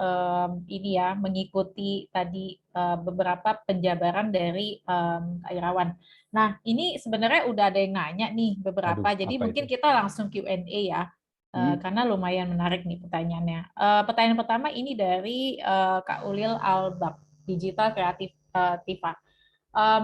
Speaker 2: ini ya mengikuti tadi beberapa penjabaran dari Kak Irawan. Nah, ini sebenarnya udah ada yang nanya nih beberapa,
Speaker 1: Aduh,
Speaker 2: jadi
Speaker 1: apa itu?
Speaker 2: mungkin kita langsung Q&A ya, karena lumayan menarik nih pertanyaannya. Pertanyaan pertama ini dari Kak Ulil Albak, Digital Kreatif Tiva.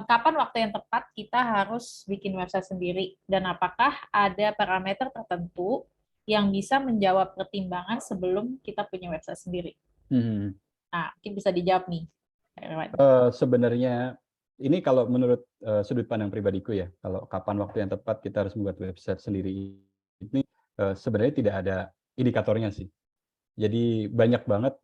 Speaker 2: Kapan waktu yang tepat kita harus bikin website sendiri dan apakah ada parameter tertentu yang bisa menjawab pertimbangan sebelum kita punya website sendiri?
Speaker 1: Hmm.
Speaker 2: Nah, mungkin bisa dijawab nih, Erwan.
Speaker 1: Sebenarnya ini kalau menurut sudut pandang pribadiku ya, kalau kapan waktu yang tepat kita harus membuat website sendiri ini sebenarnya tidak ada indikatornya sih. Jadi banyak banget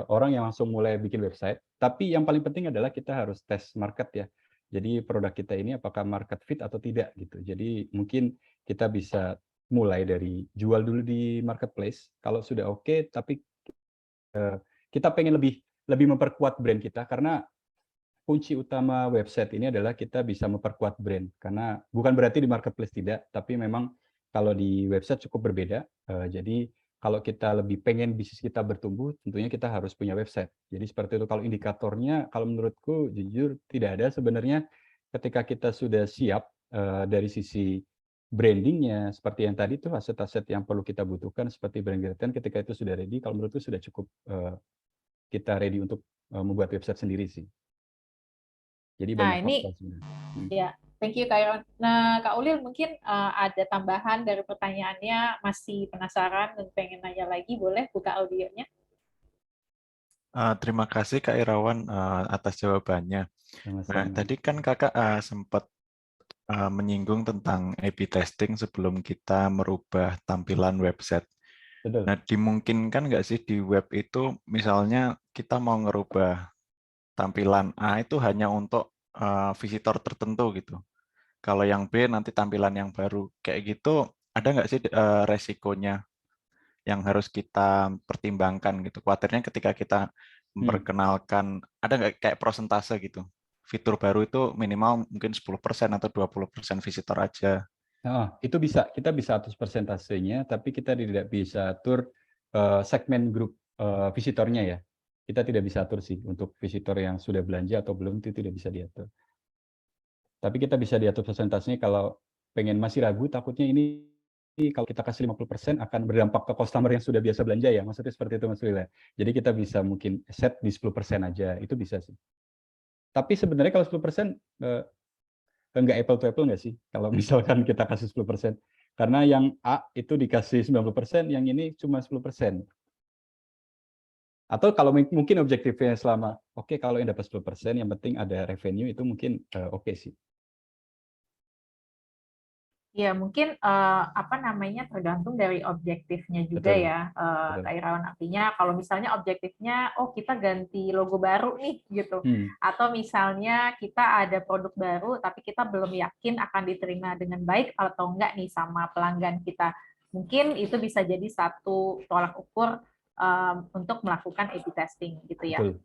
Speaker 1: orang yang langsung mulai bikin website, tapi yang paling penting adalah kita harus tes market ya. Jadi produk kita ini apakah market fit atau tidak gitu. Jadi mungkin kita bisa mulai dari jual dulu di marketplace. Kalau sudah oke, tapi kita pengen lebih memperkuat brand kita karena kunci utama website ini adalah kita bisa memperkuat brand. Karena bukan berarti di marketplace tidak, tapi memang kalau di website cukup berbeda. Jadi kalau kita lebih pengen bisnis kita bertumbuh, tentunya kita harus punya website. Jadi seperti itu. Kalau indikatornya, kalau menurutku jujur tidak ada sebenarnya. Ketika kita sudah siap dari sisi brandingnya, seperti yang tadi tuh aset-aset yang perlu kita butuhkan seperti brand content, ketika itu sudah ready, kalau menurutku sudah cukup kita ready untuk membuat website sendiri sih. Jadi
Speaker 2: Nah,
Speaker 1: banyak
Speaker 2: ini
Speaker 1: faktor sebenarnya.
Speaker 2: ya, thank you Kak Irwan. Nah, Kak Ulil mungkin ada tambahan dari pertanyaannya, masih penasaran dan pengen nanya lagi, boleh buka audionya?
Speaker 3: Terima kasih Kak Irawan atas jawabannya. Nah,
Speaker 1: Sama-sama.
Speaker 3: tadi kan Kakak sempat menyinggung tentang A/B testing sebelum kita merubah tampilan website.
Speaker 1: Betul.
Speaker 3: Nah, dimungkinkan nggak sih di web itu, misalnya kita mau ngerubah tampilan A itu hanya untuk visitor tertentu gitu. Kalau yang B nanti tampilan yang baru. Kayak gitu, ada nggak sih resikonya yang harus kita pertimbangkan gitu? Khawatirnya ketika kita memperkenalkan, ada nggak kayak prosentase gitu? Fitur baru itu minimal mungkin 10% atau 20% visitor aja.
Speaker 1: Itu bisa, kita bisa atur persentasenya, tapi kita tidak bisa atur segmen grup visitornya ya. Kita tidak bisa atur sih untuk visitor yang sudah belanja atau belum, itu tidak bisa diatur. Tapi kita bisa diatur persentasenya kalau pengen masih ragu, takutnya ini kalau kita kasih 50% akan berdampak ke customer yang sudah biasa belanja ya, maksudnya seperti itu Mas Lila. Jadi kita bisa mungkin set di 10% aja, itu bisa sih. Tapi sebenarnya kalau 10% enggak apple to apple nggak sih? Kalau misalkan kita kasih 10%. Karena yang A itu dikasih 90%, yang ini cuma 10%. Atau kalau mungkin objektifnya selama, oke kalau yang dapat 10%, yang penting ada revenue, itu mungkin oke sih.
Speaker 2: Ya, mungkin apa namanya tergantung dari objektifnya juga
Speaker 1: Betul,
Speaker 2: ya,
Speaker 1: betul.
Speaker 2: Kak Irawan. Artinya kalau misalnya objektifnya, oh kita ganti logo baru nih gitu, atau misalnya kita ada produk baru tapi kita belum yakin akan diterima dengan baik atau enggak nih sama pelanggan kita. Mungkin itu bisa jadi satu tolak ukur untuk melakukan A/B testing gitu ya.
Speaker 1: Betul.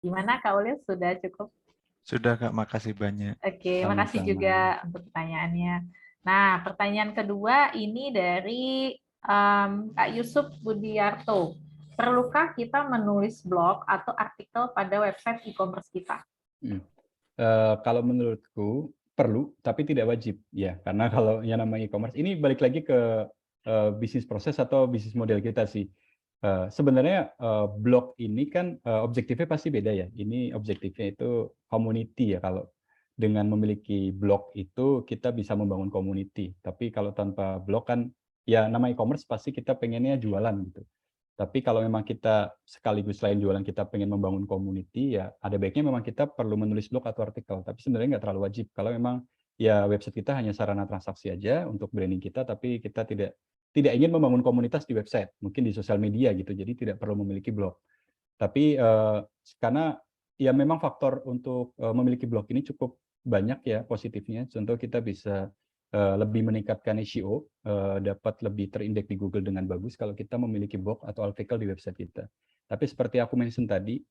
Speaker 2: Gimana Kak Ulil, sudah cukup?
Speaker 3: Sudah Kak, makasih banyak.
Speaker 2: Oke, makasih
Speaker 1: Sama-sama.
Speaker 2: juga untuk pertanyaannya. Nah, pertanyaan kedua ini dari Kak Yusuf Budiarto. Perlukah kita menulis blog atau artikel pada website e-commerce kita?
Speaker 1: Kalau menurutku perlu, tapi tidak wajib ya. Karena kalau yang namanya e-commerce ini balik lagi ke bisnis proses atau bisnis model kita sih. Sebenarnya blog ini kan objektifnya pasti beda ya. Ini objektifnya itu community ya. Kalau dengan memiliki blog itu kita bisa membangun community. Tapi kalau tanpa blog kan ya nama e-commerce pasti kita pengennya jualan gitu. Tapi kalau memang kita sekaligus selain jualan kita pengen membangun community, ya ada baiknya memang kita perlu menulis blog atau artikel. Tapi sebenarnya nggak terlalu wajib. Kalau memang ya website kita hanya sarana transaksi aja untuk branding kita, tapi kita tidak ingin membangun komunitas di website, mungkin di sosial media gitu. Jadi tidak perlu memiliki blog. Tapi karena ya memang faktor untuk memiliki blog ini cukup banyak ya positifnya. Contoh kita bisa lebih meningkatkan SEO, dapat lebih terindeks di Google dengan bagus kalau kita memiliki blog atau artikel di website kita. Tapi seperti aku mention tadi,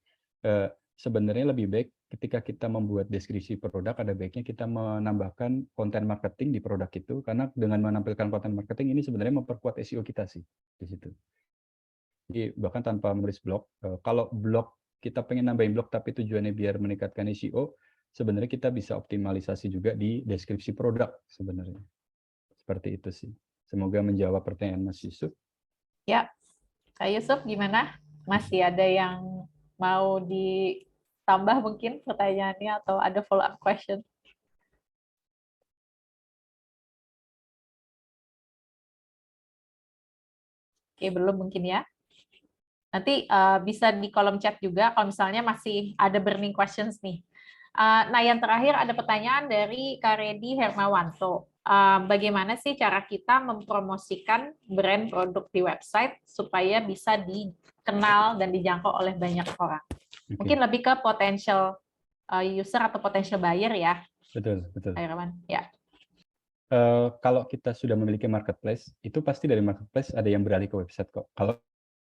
Speaker 1: sebenarnya lebih baik ketika kita membuat deskripsi produk, ada baiknya kita menambahkan konten marketing di produk itu, karena dengan menampilkan konten marketing ini sebenarnya memperkuat SEO kita sih di situ. Jadi bahkan tanpa menulis blog, kalau blog kita pengen nambahin blog tapi tujuannya biar meningkatkan SEO, sebenarnya kita bisa optimalisasi juga di deskripsi produk sebenarnya. Seperti itu sih. Semoga menjawab pertanyaan Mas Yusuf.
Speaker 2: Ya, Kak Yusuf gimana? Masih ada yang mau ditambah mungkin pertanyaannya atau ada follow up question? Oke, belum mungkin ya. Nanti bisa di kolom chat juga kalau misalnya masih ada burning questions nih. Nah, yang terakhir ada pertanyaan dari Kak Redi Hermawanto. Bagaimana sih cara kita mempromosikan brand produk di website supaya bisa dikenal dan dijangkau oleh banyak orang? Mungkin lebih ke potential user atau potential buyer ya.
Speaker 1: Betul, betul.
Speaker 2: Irawan, ya.
Speaker 1: Kalau kita sudah memiliki marketplace, itu pasti dari marketplace ada yang beralih ke website kok. Kalau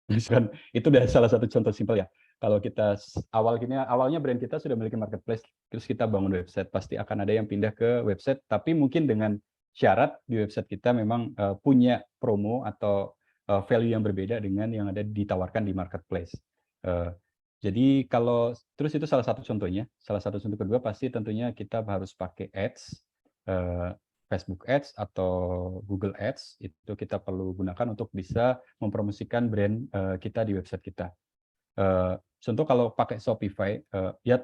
Speaker 1: misalkan itu udah salah satu contoh simpel ya. Kalau kita awalnya brand kita sudah memiliki marketplace, terus kita bangun website, pasti akan ada yang pindah ke website, tapi mungkin dengan syarat di website kita memang punya promo atau value yang berbeda dengan yang ada ditawarkan di marketplace. Jadi kalau terus itu salah satu contohnya. Salah satu contoh kedua pasti tentunya kita harus pakai ads, Facebook Ads atau Google Ads, itu kita perlu gunakan untuk bisa mempromosikan brand kita di website kita. Contoh kalau pakai Shopify, ya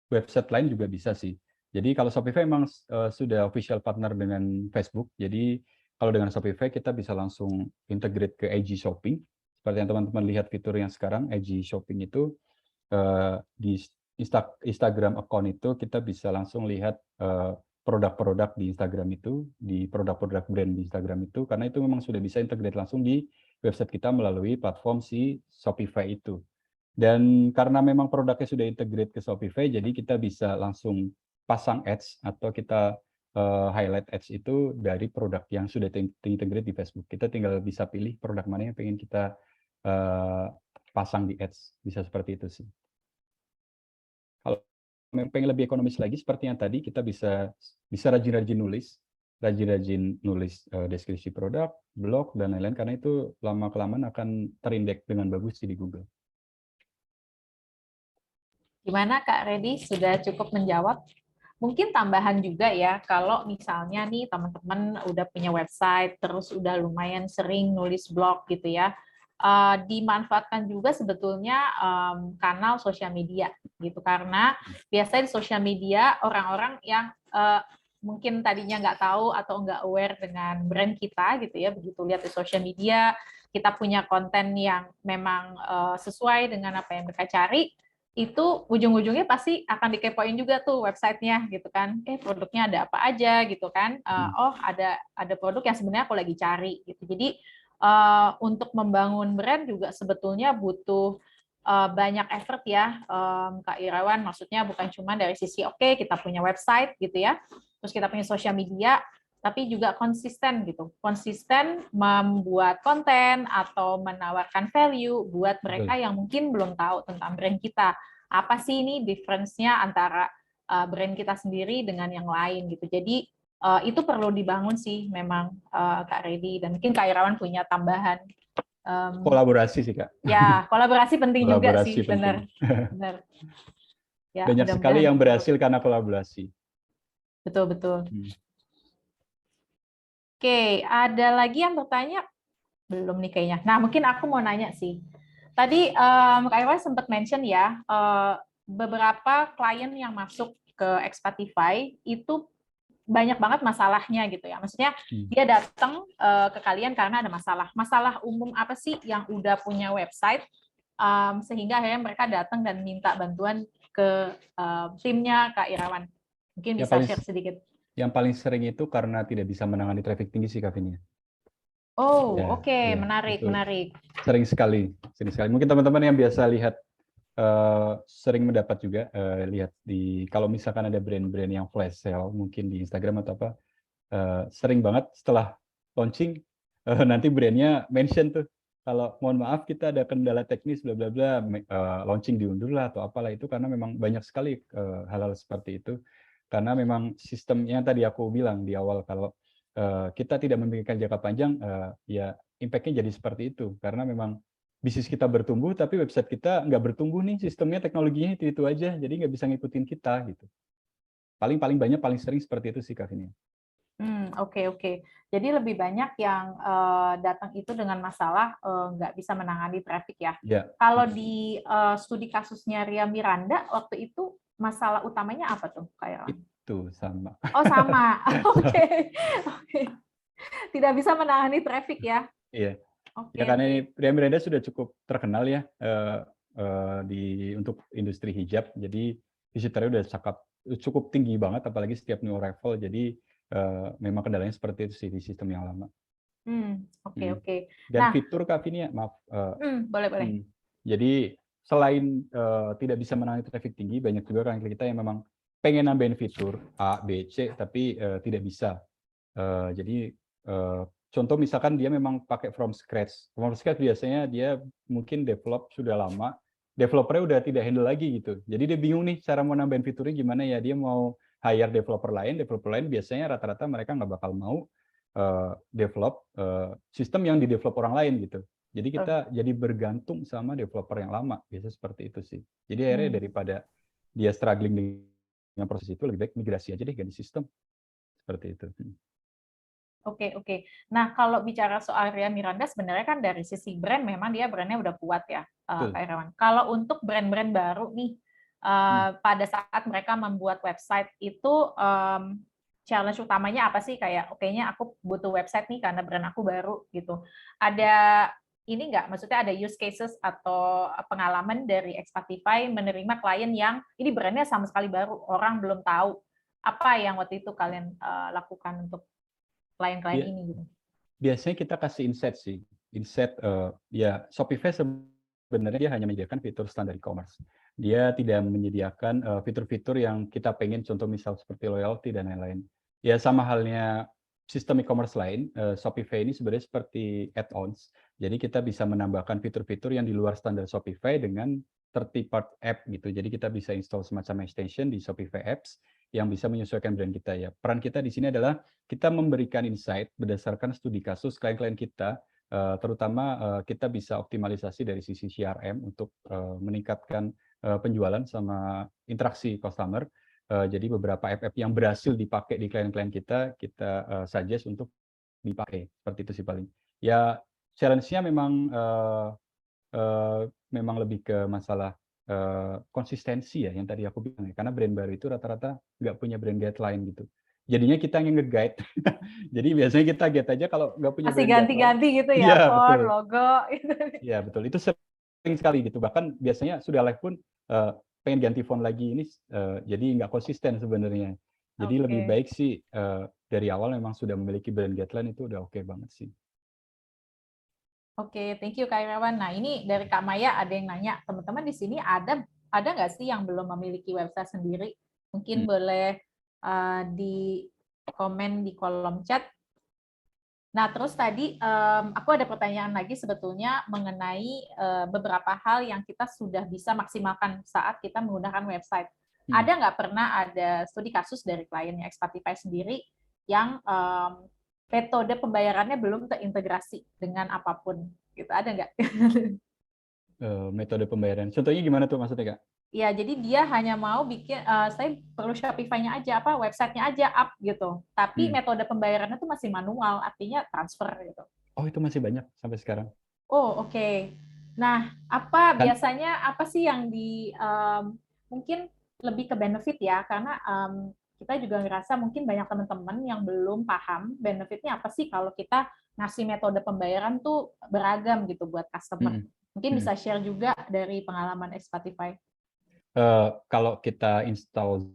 Speaker 1: website lain juga bisa sih. Jadi kalau Shopify memang sudah official partner dengan Facebook, jadi kalau dengan Shopify kita bisa langsung integrate ke IG Shopping. Seperti yang teman-teman lihat fitur yang sekarang, IG Shopping itu di Instagram account itu kita bisa langsung lihat produk-produk di Instagram itu, di produk-produk brand di Instagram itu, karena itu memang sudah bisa integrate langsung di website kita melalui platform si Shopify itu. Dan karena memang produknya sudah integrate ke Shopify, jadi kita bisa langsung pasang ads atau kita highlight ads itu dari produk yang sudah integrate di Facebook. Kita tinggal bisa pilih produk mana yang pengen kita pasang di ads, bisa seperti itu sih. Kalau pengen lebih ekonomis lagi, seperti yang tadi, kita bisa rajin-rajin nulis deskripsi produk, blog, dan lain-lain, karena itu lama-kelamaan akan terindeks dengan bagus di Google.
Speaker 2: Gimana Kak Redi, sudah cukup menjawab? Mungkin tambahan juga ya, kalau misalnya nih teman-teman udah punya website, terus udah lumayan sering nulis blog gitu ya, dimanfaatkan juga sebetulnya kanal sosial media gitu, karena biasanya di sosial media orang-orang yang mungkin tadinya nggak tahu atau nggak aware dengan brand kita gitu ya, begitu lihat di sosial media kita punya konten yang memang sesuai dengan apa yang mereka cari, itu ujung-ujungnya pasti akan dikepoin juga tuh websitenya gitu kan, produknya ada apa aja gitu kan, oh ada produk yang sebenarnya aku lagi cari gitu. Jadi untuk membangun brand juga sebetulnya butuh banyak effort ya, Kak Irawan. Maksudnya bukan cuma dari sisi oke, kita punya website gitu ya, terus kita punya sosial media, tapi juga konsisten gitu, konsisten membuat konten atau menawarkan value buat mereka yang mungkin belum tahu tentang brand kita. Apa sih ini difference-nya antara brand kita sendiri dengan yang lain gitu. Jadi itu perlu dibangun sih memang Kak Redi, dan mungkin Kak Irawan punya tambahan.
Speaker 1: Kolaborasi sih Kak.
Speaker 2: Ya, kolaborasi penting juga sih,
Speaker 1: penting.
Speaker 2: benar. Ya,
Speaker 1: banyak sekali yang berhasil karena kolaborasi.
Speaker 2: Betul. Oke, ada lagi yang bertanya? Belum nih kayaknya. Nah, mungkin aku mau nanya sih. Tadi Kak Irawan sempat mention ya, beberapa klien yang masuk ke Expatify itu banyak banget masalahnya gitu ya. Maksudnya dia datang ke kalian karena ada masalah. Masalah umum apa sih yang udah punya website sehingga akhirnya mereka datang dan minta bantuan ke timnya Kak Irawan? Mungkin bisa share sedikit.
Speaker 1: Yang paling sering itu karena tidak bisa menangani traffic tinggi sih Kak Vini.
Speaker 2: Oh, ya, oke, menarik.
Speaker 1: Sering sekali. Mungkin teman-teman yang biasa lihat sering mendapat juga lihat di kalau misalkan ada brand-brand yang flash sale mungkin di Instagram atau apa, sering banget setelah launching nanti brandnya mention tuh kalau mohon maaf kita ada kendala teknis bla bla bla, launching diundur lah atau apalah itu karena memang banyak sekali hal-hal seperti itu. Karena memang sistemnya tadi aku bilang di awal kalau kita tidak memikirkan jangka panjang, ya impact-nya jadi seperti itu. Karena memang bisnis kita bertumbuh tapi website kita nggak bertumbuh nih, sistemnya teknologinya itu aja, jadi nggak bisa ngikutin kita gitu. Paling banyak paling sering seperti itu sih Kak Vini.
Speaker 2: Oke. Jadi lebih banyak yang datang itu dengan masalah nggak bisa menangani traffic ya.
Speaker 1: Ya.
Speaker 2: Kalau di studi kasusnya Ria Miranda waktu itu masalah utamanya apa tuh kayak?
Speaker 1: Itu sama.
Speaker 2: Oh sama. Oke. Tidak bisa menangani traffic ya.
Speaker 1: Iya.
Speaker 2: Oke.
Speaker 1: Ya karena Ria Miranda sudah cukup terkenal ya untuk industri hijab. Jadi visitornya udah cukup tinggi banget, apalagi setiap new arrival. Jadi memang kendalanya seperti itu sih di sistem yang lama.
Speaker 2: Oke.
Speaker 1: Dan fitur Kak Vini ya, maaf.
Speaker 2: Boleh.
Speaker 1: Jadi selain tidak bisa menangani traffic tinggi, banyak juga klien kita yang memang pengen nambahin fitur A, B, C, tapi tidak bisa. Jadi contoh misalkan dia memang pakai from scratch. From scratch biasanya dia mungkin develop sudah lama, developernya udah tidak handle lagi gitu. Jadi dia bingung nih cara mau nambahin fiturnya gimana ya. Dia mau hire developer lain biasanya rata-rata mereka nggak bakal mau develop sistem yang di-develop orang lain gitu. Jadi kita jadi bergantung sama developer yang lama. Biasa seperti itu sih. Jadi akhirnya daripada dia struggling dengan proses itu, lebih baik migrasi aja deh ganti sistem. Seperti itu.
Speaker 2: Oke. Nah, kalau bicara soal Ria Miranda, sebenarnya kan dari sisi brand, memang dia brandnya udah kuat ya, Kak Irawan. Kalau untuk brand-brand baru nih, pada saat mereka membuat website itu, challenge utamanya apa sih? Kayak, oke-nya aku butuh website nih karena brand aku baru gitu. Ada ini nggak? Maksudnya ada use cases atau pengalaman dari Expatify menerima klien yang ini brandnya sama sekali baru, orang belum tahu. Apa yang waktu itu kalian lakukan untuk klien-klien ini gitu?
Speaker 1: Biasanya kita kasih insight sih. Insight ya Shopify sebenarnya dia hanya menyediakan fitur standar e-commerce. Dia tidak menyediakan fitur-fitur yang kita pengen, contoh misal seperti loyalty dan lain-lain. Ya sama halnya sistem e-commerce lain, Shopify ini sebenarnya seperti add-ons. Jadi kita bisa menambahkan fitur-fitur yang di luar standar Shopify dengan third-party app gitu. Jadi kita bisa install semacam extension di Shopify Apps yang bisa menyesuaikan brand kita ya. Peran kita di sini adalah kita memberikan insight berdasarkan studi kasus klien-klien kita, terutama kita bisa optimalisasi dari sisi CRM untuk meningkatkan penjualan sama interaksi customer. Jadi beberapa app yang berhasil dipakai di klien-klien kita suggest untuk dipakai. Seperti itu sih paling. Ya challenge-nya memang lebih ke masalah konsistensi ya yang tadi aku bilang ya, karena brand baru itu rata-rata nggak punya brand guideline gitu. Jadinya kita yang nge-guide. Jadi biasanya kita guide aja kalau nggak punya
Speaker 2: masih
Speaker 1: brand
Speaker 2: ganti-ganti gitu ya,
Speaker 1: iya,
Speaker 2: font,
Speaker 1: betul.
Speaker 2: logo. Gitu.
Speaker 1: Iya betul, itu sering sekali gitu. Bahkan biasanya sudah live pun pengen ganti font lagi ini, jadi nggak konsisten sebenarnya. Jadi lebih baik sih dari awal memang sudah memiliki brand guideline itu udah oke banget sih.
Speaker 2: Oke, thank you Kak Irawan. Nah, ini dari Kak Maya ada yang nanya, teman-teman di sini ada nggak sih yang belum memiliki website sendiri? Mungkin boleh di komen di kolom chat. Nah, terus tadi aku ada pertanyaan lagi sebetulnya mengenai beberapa hal yang kita sudah bisa maksimalkan saat kita menggunakan website. Ada nggak pernah ada studi kasus dari kliennya Expatify sendiri yang metode pembayarannya belum terintegrasi dengan apapun, gitu ada nggak?
Speaker 1: Metode pembayaran. Contohnya gimana tuh maksudnya Kak?
Speaker 2: Ya, jadi dia hanya mau bikin, saya perlu Shopify-nya aja, website-nya aja up gitu. Tapi metode pembayarannya tuh masih manual, artinya transfer gitu.
Speaker 1: Oh, itu masih banyak sampai sekarang.
Speaker 2: Oh, oke. Nah, biasanya apa sih yang mungkin lebih ke benefit ya, karena kita juga ngerasa mungkin banyak teman-teman yang belum paham benefitnya apa sih kalau kita ngasih metode pembayaran tuh beragam gitu buat customer. Mungkin bisa share juga dari pengalaman Expatify.
Speaker 1: Kalau kita install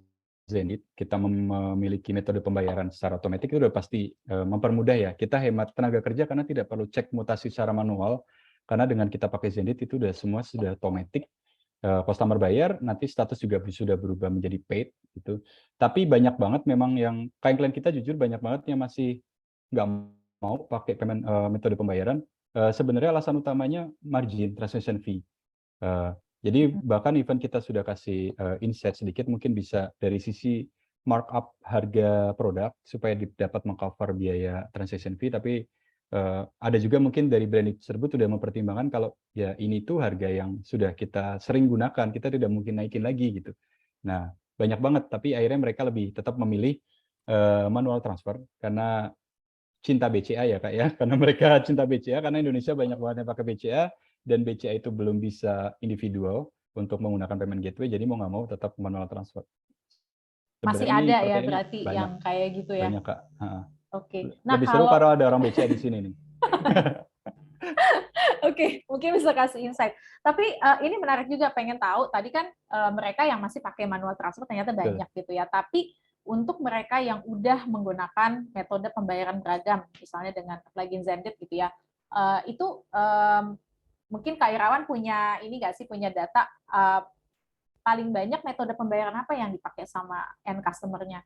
Speaker 1: Zenith, kita memiliki metode pembayaran secara otomatis itu udah pasti mempermudah ya. Kita hemat tenaga kerja karena tidak perlu cek mutasi secara manual. Karena dengan kita pakai Zenith itu semua sudah otomatis. Customer bayar, nanti status juga sudah berubah menjadi paid gitu. Tapi banyak banget memang yang klien-klien kita jujur banyak banget yang masih nggak mau pakai metode pembayaran. Sebenarnya alasan utamanya margin transaction fee. Jadi bahkan even kita sudah kasih insight sedikit, mungkin bisa dari sisi markup harga produk supaya dapat mengcover biaya transaction fee, tapi ada juga mungkin dari brand tersebut sudah mempertimbangkan kalau ya ini tuh harga yang sudah kita sering gunakan, kita tidak mungkin naikin lagi gitu. Nah, banyak banget, tapi akhirnya mereka lebih tetap memilih manual transfer karena cinta BCA ya Kak ya, karena mereka cinta BCA, karena Indonesia banyak banget yang pakai BCA, dan BCA itu belum bisa individual untuk menggunakan payment gateway, jadi mau nggak mau tetap manual transfer.
Speaker 2: Masih
Speaker 1: Sebenarnya ini
Speaker 2: ada ya
Speaker 1: pertanyaannya
Speaker 2: berarti
Speaker 1: banyak,
Speaker 2: yang kayak gitu ya.
Speaker 1: banyak Kak.
Speaker 2: Oke. Nah,
Speaker 1: Lebih seru
Speaker 2: kalau
Speaker 1: kalau ada orang BCA di sini nih.
Speaker 2: Oke, mungkin bisa kasih insight. Tapi ini menarik juga, pengen tahu. Tadi kan mereka yang masih pakai manual transfer ternyata
Speaker 1: Betul.
Speaker 2: banyak gitu ya. Tapi untuk mereka yang udah menggunakan metode pembayaran beragam, misalnya dengan plugin Zendesk gitu ya, itu mungkin Kak Irawan punya ini nggak sih, punya data paling banyak metode pembayaran apa yang dipakai sama end customer-nya?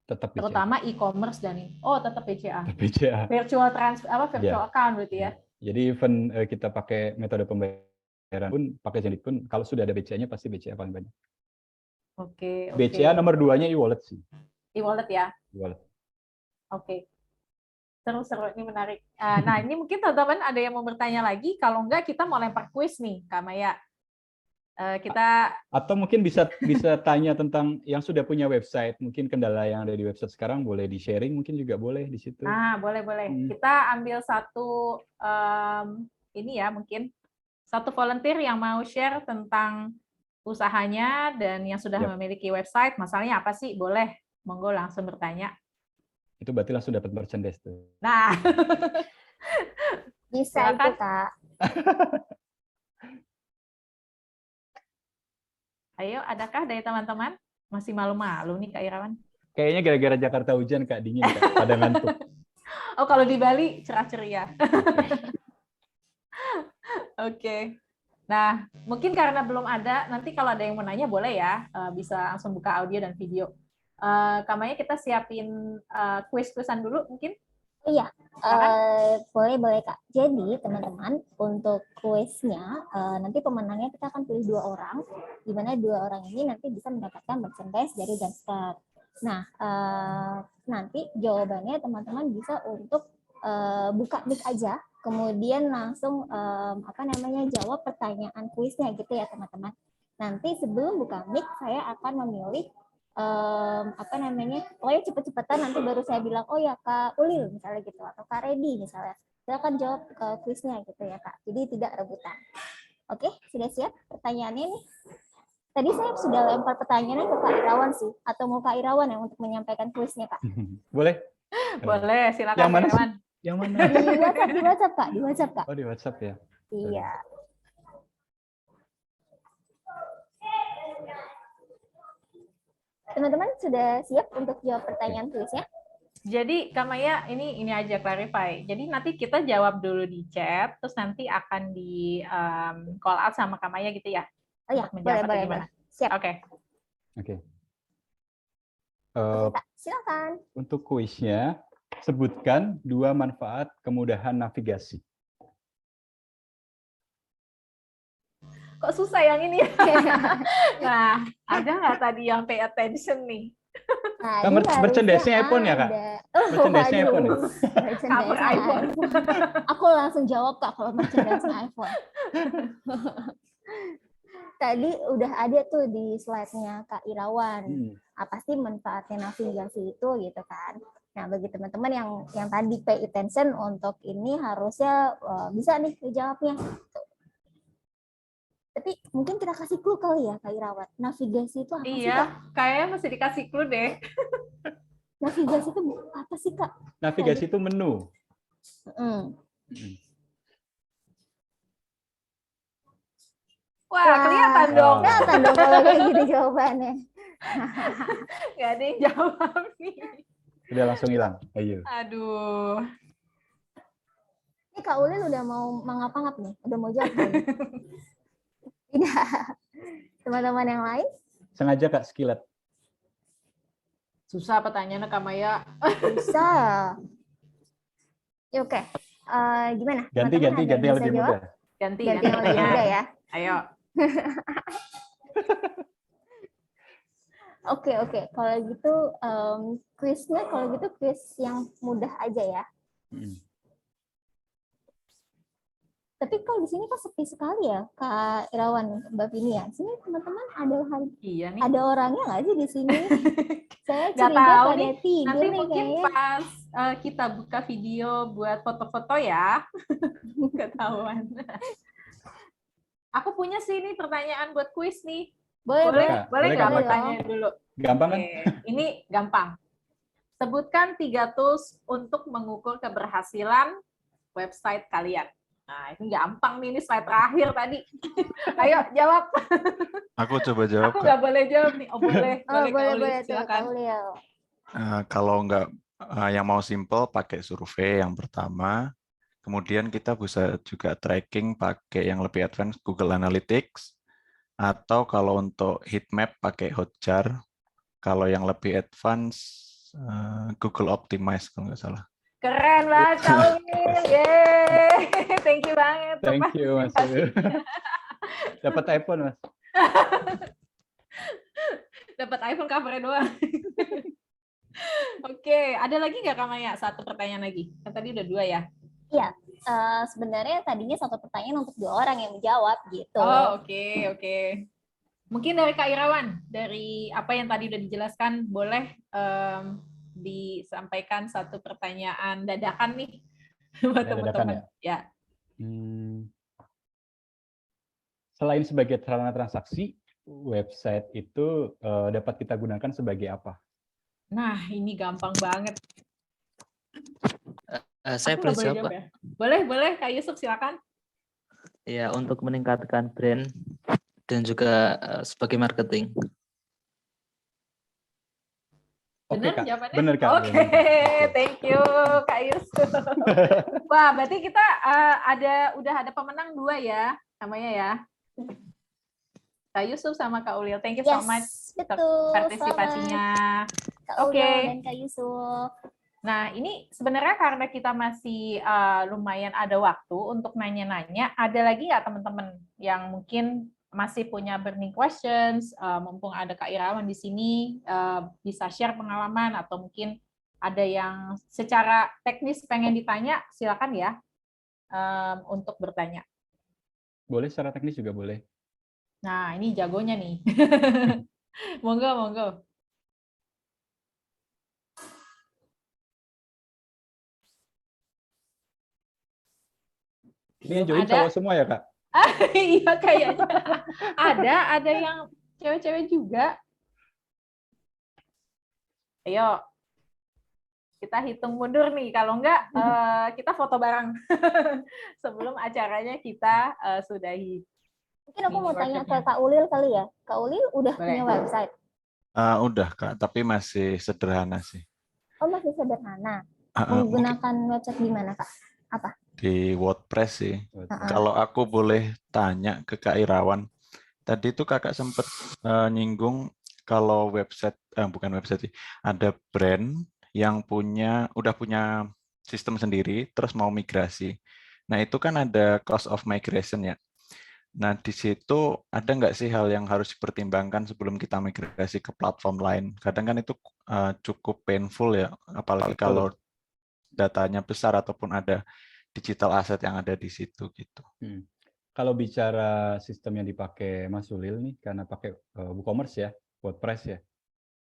Speaker 1: Tetap BCA.
Speaker 2: Terutama e-commerce dan tetap BCA.
Speaker 1: Tetap BCA.
Speaker 2: Virtual transfer virtual account berarti ya.
Speaker 1: Jadi even kita pakai metode pembayaran pun, pakai Zendesk pun, kalau sudah ada BCA-nya pasti BCA paling banyak.
Speaker 2: Oke.
Speaker 1: BCA nomor 2-nya e-wallet sih.
Speaker 2: E-wallet ya.
Speaker 1: E-wallet.
Speaker 2: Oke. Seru-seru, ini menarik. Nah, ini mungkin teman-teman ada yang mau bertanya lagi. Kalau enggak, kita mau lempar kuis nih, Kak Maya.
Speaker 1: Atau mungkin bisa tanya tentang yang sudah punya website, mungkin kendala yang ada di website sekarang boleh di-sharing, mungkin juga boleh di situ.
Speaker 2: Nah, boleh. Kita ambil satu ini ya, mungkin satu volunteer yang mau share tentang usahanya dan yang sudah memiliki website, masalahnya apa sih? Boleh, monggo langsung bertanya.
Speaker 1: Itu berarti langsung dapat merchandise tuh.
Speaker 2: Nah,
Speaker 4: bisa
Speaker 2: silakan.
Speaker 4: itu Kak.
Speaker 2: Ayo, adakah dari teman-teman? Masih malu-malu nih Kak Irawan.
Speaker 1: Kayaknya gara-gara Jakarta hujan Kak, dingin Kak, pada ngantuk.
Speaker 2: Oh, kalau di Bali cerah ceria. Oke. Nah, mungkin karena belum ada, nanti kalau ada yang mau nanya boleh ya, bisa langsung buka audio dan video. Kamanya kita siapin kuis-kuisan dulu mungkin?
Speaker 4: Iya, boleh Kak. Jadi teman-teman, untuk kuisnya nanti pemenangnya kita akan pilih 2 orang, di mana 2 orang ini nanti bisa mendapatkan merchandise dari Zendesk. Nah, nanti jawabannya teman-teman bisa untuk buka mic aja, kemudian langsung jawab pertanyaan kuisnya gitu ya teman-teman. Nanti sebelum buka mic, saya akan memilih pokoknya cepet-cepetan, nanti baru saya bilang, oh ya Kak Ulil misalnya gitu, atau Kak Redi misalnya, saya akan jawab kuisnya gitu ya Kak, jadi tidak rebutan. Oke, sudah siap pertanyaannya nih? Tadi saya sudah lempar pertanyaannya ke Kak Irawan sih, atau mau Kak Irawan yang untuk menyampaikan kuisnya Kak?
Speaker 1: Boleh?
Speaker 2: Boleh, silakan
Speaker 1: yang mana
Speaker 2: Kak Irawan.
Speaker 1: Yang mana?
Speaker 4: Di WhatsApp Kak, di WhatsApp Kak.
Speaker 1: Oh, di WhatsApp ya?
Speaker 4: Iya. Teman-teman sudah siap untuk jawab pertanyaan kuisnya?
Speaker 2: Jadi Kak Maya, ini aja clarify. Jadi nanti kita jawab dulu di chat, terus nanti akan di call out sama Kak Maya gitu ya?
Speaker 4: Oh ya, boleh. Siap.
Speaker 2: Oke.
Speaker 4: Kak, silakan.
Speaker 1: Untuk kuisnya, sebutkan 2 manfaat kemudahan navigasi.
Speaker 2: Kok susah yang ini ya? Nah, ada nggak tadi yang pay attention nih?
Speaker 1: Nah, merchandise-nya iPhone ya, Kak? Merchandise-nya iPhone ya?
Speaker 2: Cover iPhone.
Speaker 4: Aku langsung jawab, Kak, kalau merchandise-nya iPhone. Tadi udah ada tuh di slide-nya Kak Irawan. Apa sih manfaatnya navigasi itu gitu kan? Nah, bagi teman-teman yang tadi pay attention untuk ini harusnya bisa nih dijawabnya. Tapi mungkin kita kasih clue kali ya Kak Irawan. Navigasi itu apa sih Kak?
Speaker 2: Iya, kayaknya mesti dikasih clue deh.
Speaker 4: Navigasi itu apa sih Kak?
Speaker 1: Navigasi itu menu.
Speaker 2: Wah, kelihatan dong.
Speaker 4: Kelihatan dong kalau kayak gitu jawabannya.
Speaker 2: Gak ada yang jawab nih.
Speaker 1: Udah langsung hilang. Ayo.
Speaker 2: Aduh.
Speaker 4: Ini Kak Ulil udah mau mangap-mangap nih. Udah mau jawab nih. Tidak. Teman-teman yang lain?
Speaker 1: Sengaja Kak, skilat.
Speaker 2: Susah pertanyaannya Kak Maya.
Speaker 4: Bisa. Ya, oke. Gimana?
Speaker 1: Ganti
Speaker 4: Teman-teman ada
Speaker 1: yang
Speaker 4: bisa
Speaker 1: lebih
Speaker 4: jawab?
Speaker 1: mudah.
Speaker 2: Ganti
Speaker 4: Ganti yang lebih mudah ya.
Speaker 2: Ayo.
Speaker 4: Oke. Kalau gitu kuisnya kuis yang mudah aja ya. Tapi kalau di sini kok sepi sekali ya, Kak Irawan, Mbak Vini ya. Sini teman-teman
Speaker 2: Iya nih.
Speaker 4: ada orangnya nggak sih di sini? Saya
Speaker 2: Nggak
Speaker 4: curiga
Speaker 2: tahu
Speaker 4: pada
Speaker 2: nih.
Speaker 4: tidur
Speaker 2: Nanti
Speaker 4: nih
Speaker 2: mungkin
Speaker 4: kayaknya.
Speaker 2: pas kita buka video buat foto-foto ya. Ketahuan. Aku punya sih nih pertanyaan buat kuis nih.
Speaker 4: Boleh.
Speaker 2: Boleh nggak
Speaker 1: Kak,
Speaker 2: aku
Speaker 1: boleh, Kak.
Speaker 2: tanyain dulu?
Speaker 1: Gampang kan?
Speaker 2: Oke, ini gampang. Sebutkan 3 tools untuk mengukur keberhasilan website kalian. Nah, ini gampang nih, ini slide terakhir tadi. Ayo, jawab.
Speaker 3: Aku coba jawab,
Speaker 2: Aku
Speaker 3: Kak.
Speaker 2: nggak boleh jawab nih. Oh, boleh.
Speaker 4: Boleh tuh,
Speaker 2: silakan.
Speaker 4: Kak Ulil.
Speaker 3: Kalau nggak yang mau simple pakai survei yang pertama. Kemudian kita bisa juga tracking pakai yang lebih advance Google Analytics. Atau kalau untuk heat map pakai Hotjar. Kalau yang lebih advance Google Optimize kalau nggak salah.
Speaker 2: Keren banget, Kak Ulil. Yeay. Thank you banget.
Speaker 1: Thank you, Mas. Dapat iPhone, Mas.
Speaker 2: Dapat iPhone cover-nya doang. Oke, ada lagi nggak Kak Maya? Satu pertanyaan lagi. Kan tadi udah 2 ya?
Speaker 4: Iya, sebenarnya tadinya satu pertanyaan untuk 2 orang yang menjawab gitu.
Speaker 2: Oh, oke. Mungkin dari Kak Irawan, dari apa yang tadi udah dijelaskan, boleh disampaikan satu pertanyaan dadakan nih buat teman-teman. Ya.
Speaker 1: Selain sebagai sarana transaksi, website itu dapat kita gunakan sebagai apa?
Speaker 2: Nah, ini gampang banget.
Speaker 5: Saya boleh jawab, Pak?
Speaker 2: Ya? Boleh, Kak Yusuf, silakan.
Speaker 5: Ya, untuk meningkatkan brand dan juga sebagai marketing.
Speaker 2: Benar
Speaker 1: Kak.
Speaker 2: jawabannya?
Speaker 1: Benar, Kak.
Speaker 2: Oke, thank you Kak Yusuf. Wah, berarti kita udah ada pemenang 2 ya, namanya ya. Kak Yusuf sama Kak Ulil. Thank you so much
Speaker 4: betul,
Speaker 2: partisipasinya.
Speaker 4: Kak
Speaker 2: Oke.
Speaker 4: Ulil dan Kak Yusuf.
Speaker 2: Nah, ini sebenarnya karena kita masih lumayan ada waktu untuk nanya-nanya, ada lagi nggak teman-teman yang mungkin masih punya burning questions, mumpung ada Kak Irawan di sini, bisa share pengalaman, atau mungkin ada yang secara teknis pengen ditanya, silakan ya untuk bertanya.
Speaker 1: Boleh secara teknis juga boleh.
Speaker 2: Nah, ini jagonya nih. Monggo.
Speaker 1: Ini yang join cowok semua ya, Kak?
Speaker 2: Iya, kayaknya. Ada yang cewek-cewek juga. Ayo, kita hitung mundur nih. Kalau enggak, kita foto bareng. Sebelum acaranya kita sudahi.
Speaker 4: Mungkin aku mau tanya ke Kak Ulil kali ya. Kak Ulil udah punya website?
Speaker 3: Udah, Kak. Tapi masih sederhana sih.
Speaker 4: Oh, masih sederhana. Menggunakan website di mana, Kak? Apa?
Speaker 3: Di WordPress sih. Kalau aku boleh tanya ke Kak Irawan, tadi itu Kakak sempat nyinggung kalau bukan website sih, ada brand yang udah punya sistem sendiri, terus mau migrasi. Nah, itu kan ada cost of migration ya. Nah, di situ ada nggak sih hal yang harus dipertimbangkan sebelum kita migrasi ke platform lain? Kadang kan itu cukup painful ya, apalagi kalau datanya besar ataupun ada digital asset yang ada di situ gitu.
Speaker 1: Kalau bicara sistem yang dipakai Mas Ulil nih, karena pakai WooCommerce ya, WordPress ya.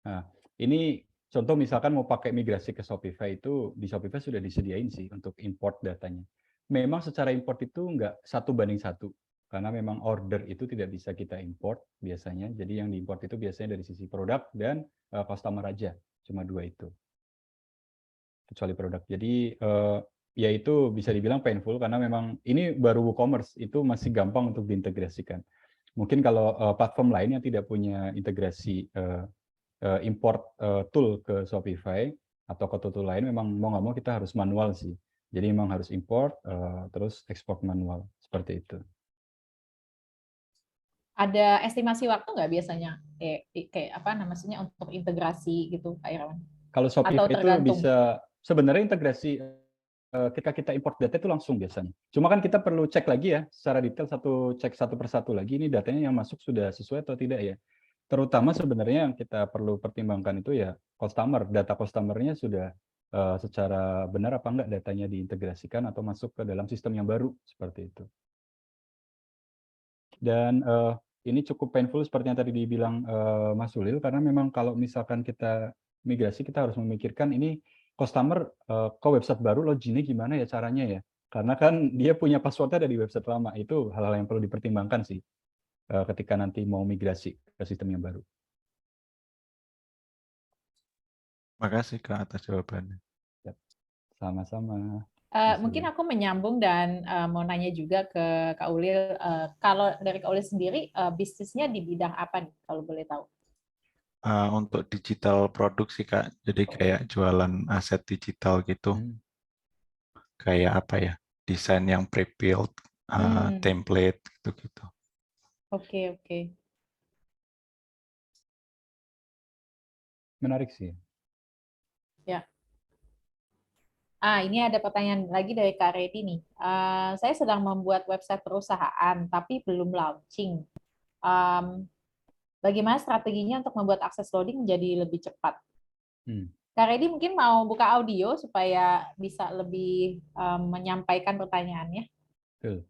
Speaker 1: Nah, ini contoh misalkan mau pakai migrasi ke Shopify, itu di Shopify sudah disediain sih untuk import datanya. Memang secara import itu nggak 1:1, karena memang order itu tidak bisa kita import biasanya. Jadi yang diimport itu biasanya dari sisi produk dan customer aja, cuma 2 itu. Kecuali produk. Jadi ya itu bisa dibilang painful karena memang ini baru WooCommerce, itu masih gampang untuk diintegrasikan. Mungkin kalau platform lain yang tidak punya integrasi import tool ke Shopify atau ke tool lain, memang mau nggak mau kita harus manual sih. Jadi memang harus import terus ekspor manual seperti itu.
Speaker 2: Ada estimasi waktu nggak biasanya kayak apa namanya untuk integrasi gitu, Kak Irawan?
Speaker 1: Kalau Shopify itu bisa sebenarnya integrasi ketika kita import data itu langsung biasanya. Cuma kan kita perlu cek lagi ya secara detail cek satu persatu lagi ini datanya yang masuk sudah sesuai atau tidak ya. Terutama sebenarnya yang kita perlu pertimbangkan itu ya data customer-nya sudah secara benar apa enggak datanya diintegrasikan atau masuk ke dalam sistem yang baru seperti itu. Dan ini cukup painful seperti yang tadi dibilang Mas Ulil karena memang kalau misalkan kita migrasi kita harus memikirkan ini customer ke website baru loginnya gimana ya caranya ya. Karena kan dia punya password-nya ada di website lama. Itu hal-hal yang perlu dipertimbangkan sih ketika nanti mau migrasi ke sistem yang baru.
Speaker 3: Makasih Kak atas jawabannya.
Speaker 1: Sama-sama.
Speaker 2: Mungkin aku menyambung dan mau nanya juga ke Kak Ulil. Kalau dari Kak Ulil sendiri, bisnisnya di bidang apa nih, kalau boleh tahu?
Speaker 3: Untuk digital produksi Kak, jadi kayak jualan aset digital gitu. Kayak apa ya, desain yang pre-built, template gitu-gitu.
Speaker 2: Oke.
Speaker 1: Menarik sih.
Speaker 2: Ya. Ini ada pertanyaan lagi dari Kak Redi nih. Saya sedang membuat website perusahaan, tapi belum launching. Bagaimana strateginya untuk membuat akses loading menjadi lebih cepat? Kak Redi mungkin mau buka audio supaya bisa lebih menyampaikan pertanyaannya.
Speaker 1: Betul.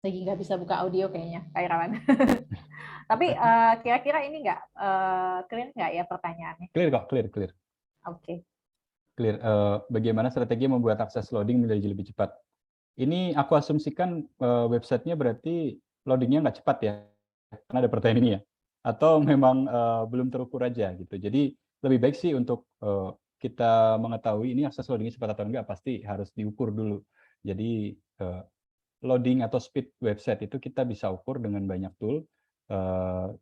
Speaker 2: Lagi nggak bisa buka audio kayaknya, Kak Irawan. Tapi kira-kira ini clear nggak ya pertanyaannya?
Speaker 1: Clear kok, clear.
Speaker 2: Oke.
Speaker 1: Clear. Bagaimana strategi membuat akses loading menjadi lebih cepat? Ini aku asumsikan websitenya berarti loadingnya nggak cepat ya, karena ada pertanyaan ini ya. Atau memang belum terukur aja gitu. Jadi lebih baik sih untuk kita mengetahui ini akses loadingnya cepat atau enggak, pasti harus diukur dulu. Jadi loading atau speed website itu kita bisa ukur dengan banyak tool,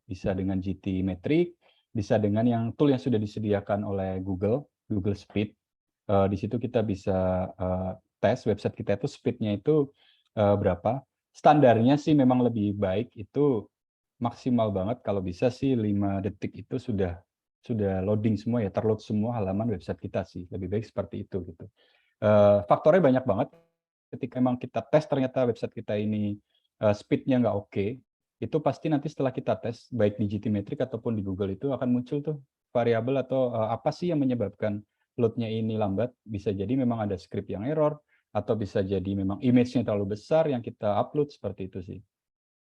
Speaker 1: bisa dengan GTmetrix, bisa dengan tool yang sudah disediakan oleh Google Speed. Di situ kita bisa tes website kita itu speed-nya itu berapa. Standarnya sih memang lebih baik itu maksimal banget kalau bisa sih 5 detik itu sudah loading semua ya, terload semua halaman website kita sih. Lebih baik seperti itu gitu. Faktornya banyak banget. Ketika memang kita tes ternyata website kita ini speed-nya nggak oke, itu pasti nanti setelah kita tes baik di GTmetrix ataupun di Google itu akan muncul tuh variabel atau apa sih yang menyebabkan load-nya ini lambat. Bisa jadi memang ada script yang error, atau bisa jadi memang image-nya terlalu besar yang kita upload, seperti itu sih.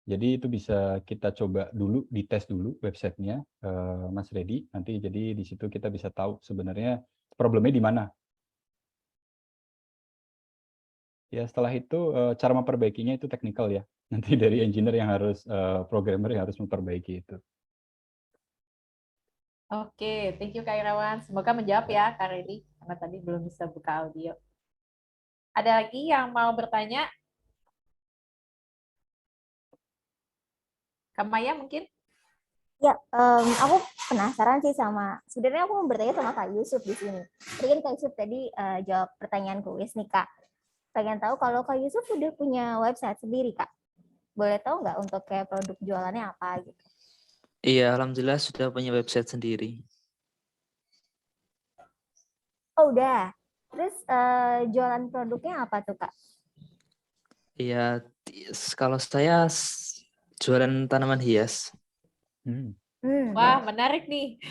Speaker 1: Jadi itu bisa kita coba dulu, dites dulu websitenya, Mas Redi. Nanti jadi di situ kita bisa tahu sebenarnya problemnya di mana. Ya setelah itu cara memperbaikinya itu teknikal ya. Nanti dari engineer yang harus, programmer yang harus memperbaiki itu.
Speaker 2: Oke, thank you Kak Irawan. Semoga menjawab ya Kak Redi, karena tadi belum bisa buka audio. Ada lagi yang mau bertanya? Kak Maya mungkin?
Speaker 4: Ya, aku penasaran sih sebenarnya aku mau bertanya sama Kak Yusuf di sini. Tadi kan Kak Yusuf tadi jawab pertanyaan kuis nih Kak. Pengen tahu kalau Kak Yusuf udah punya website sendiri Kak. Boleh tahu nggak untuk kayak produk jualannya apa gitu?
Speaker 5: Iya, alhamdulillah sudah punya website sendiri.
Speaker 4: Oh udah. Terus jualan produknya apa tuh Kak?
Speaker 5: Iya, kalau saya jualan tanaman hias.
Speaker 2: Wah, menarik nih.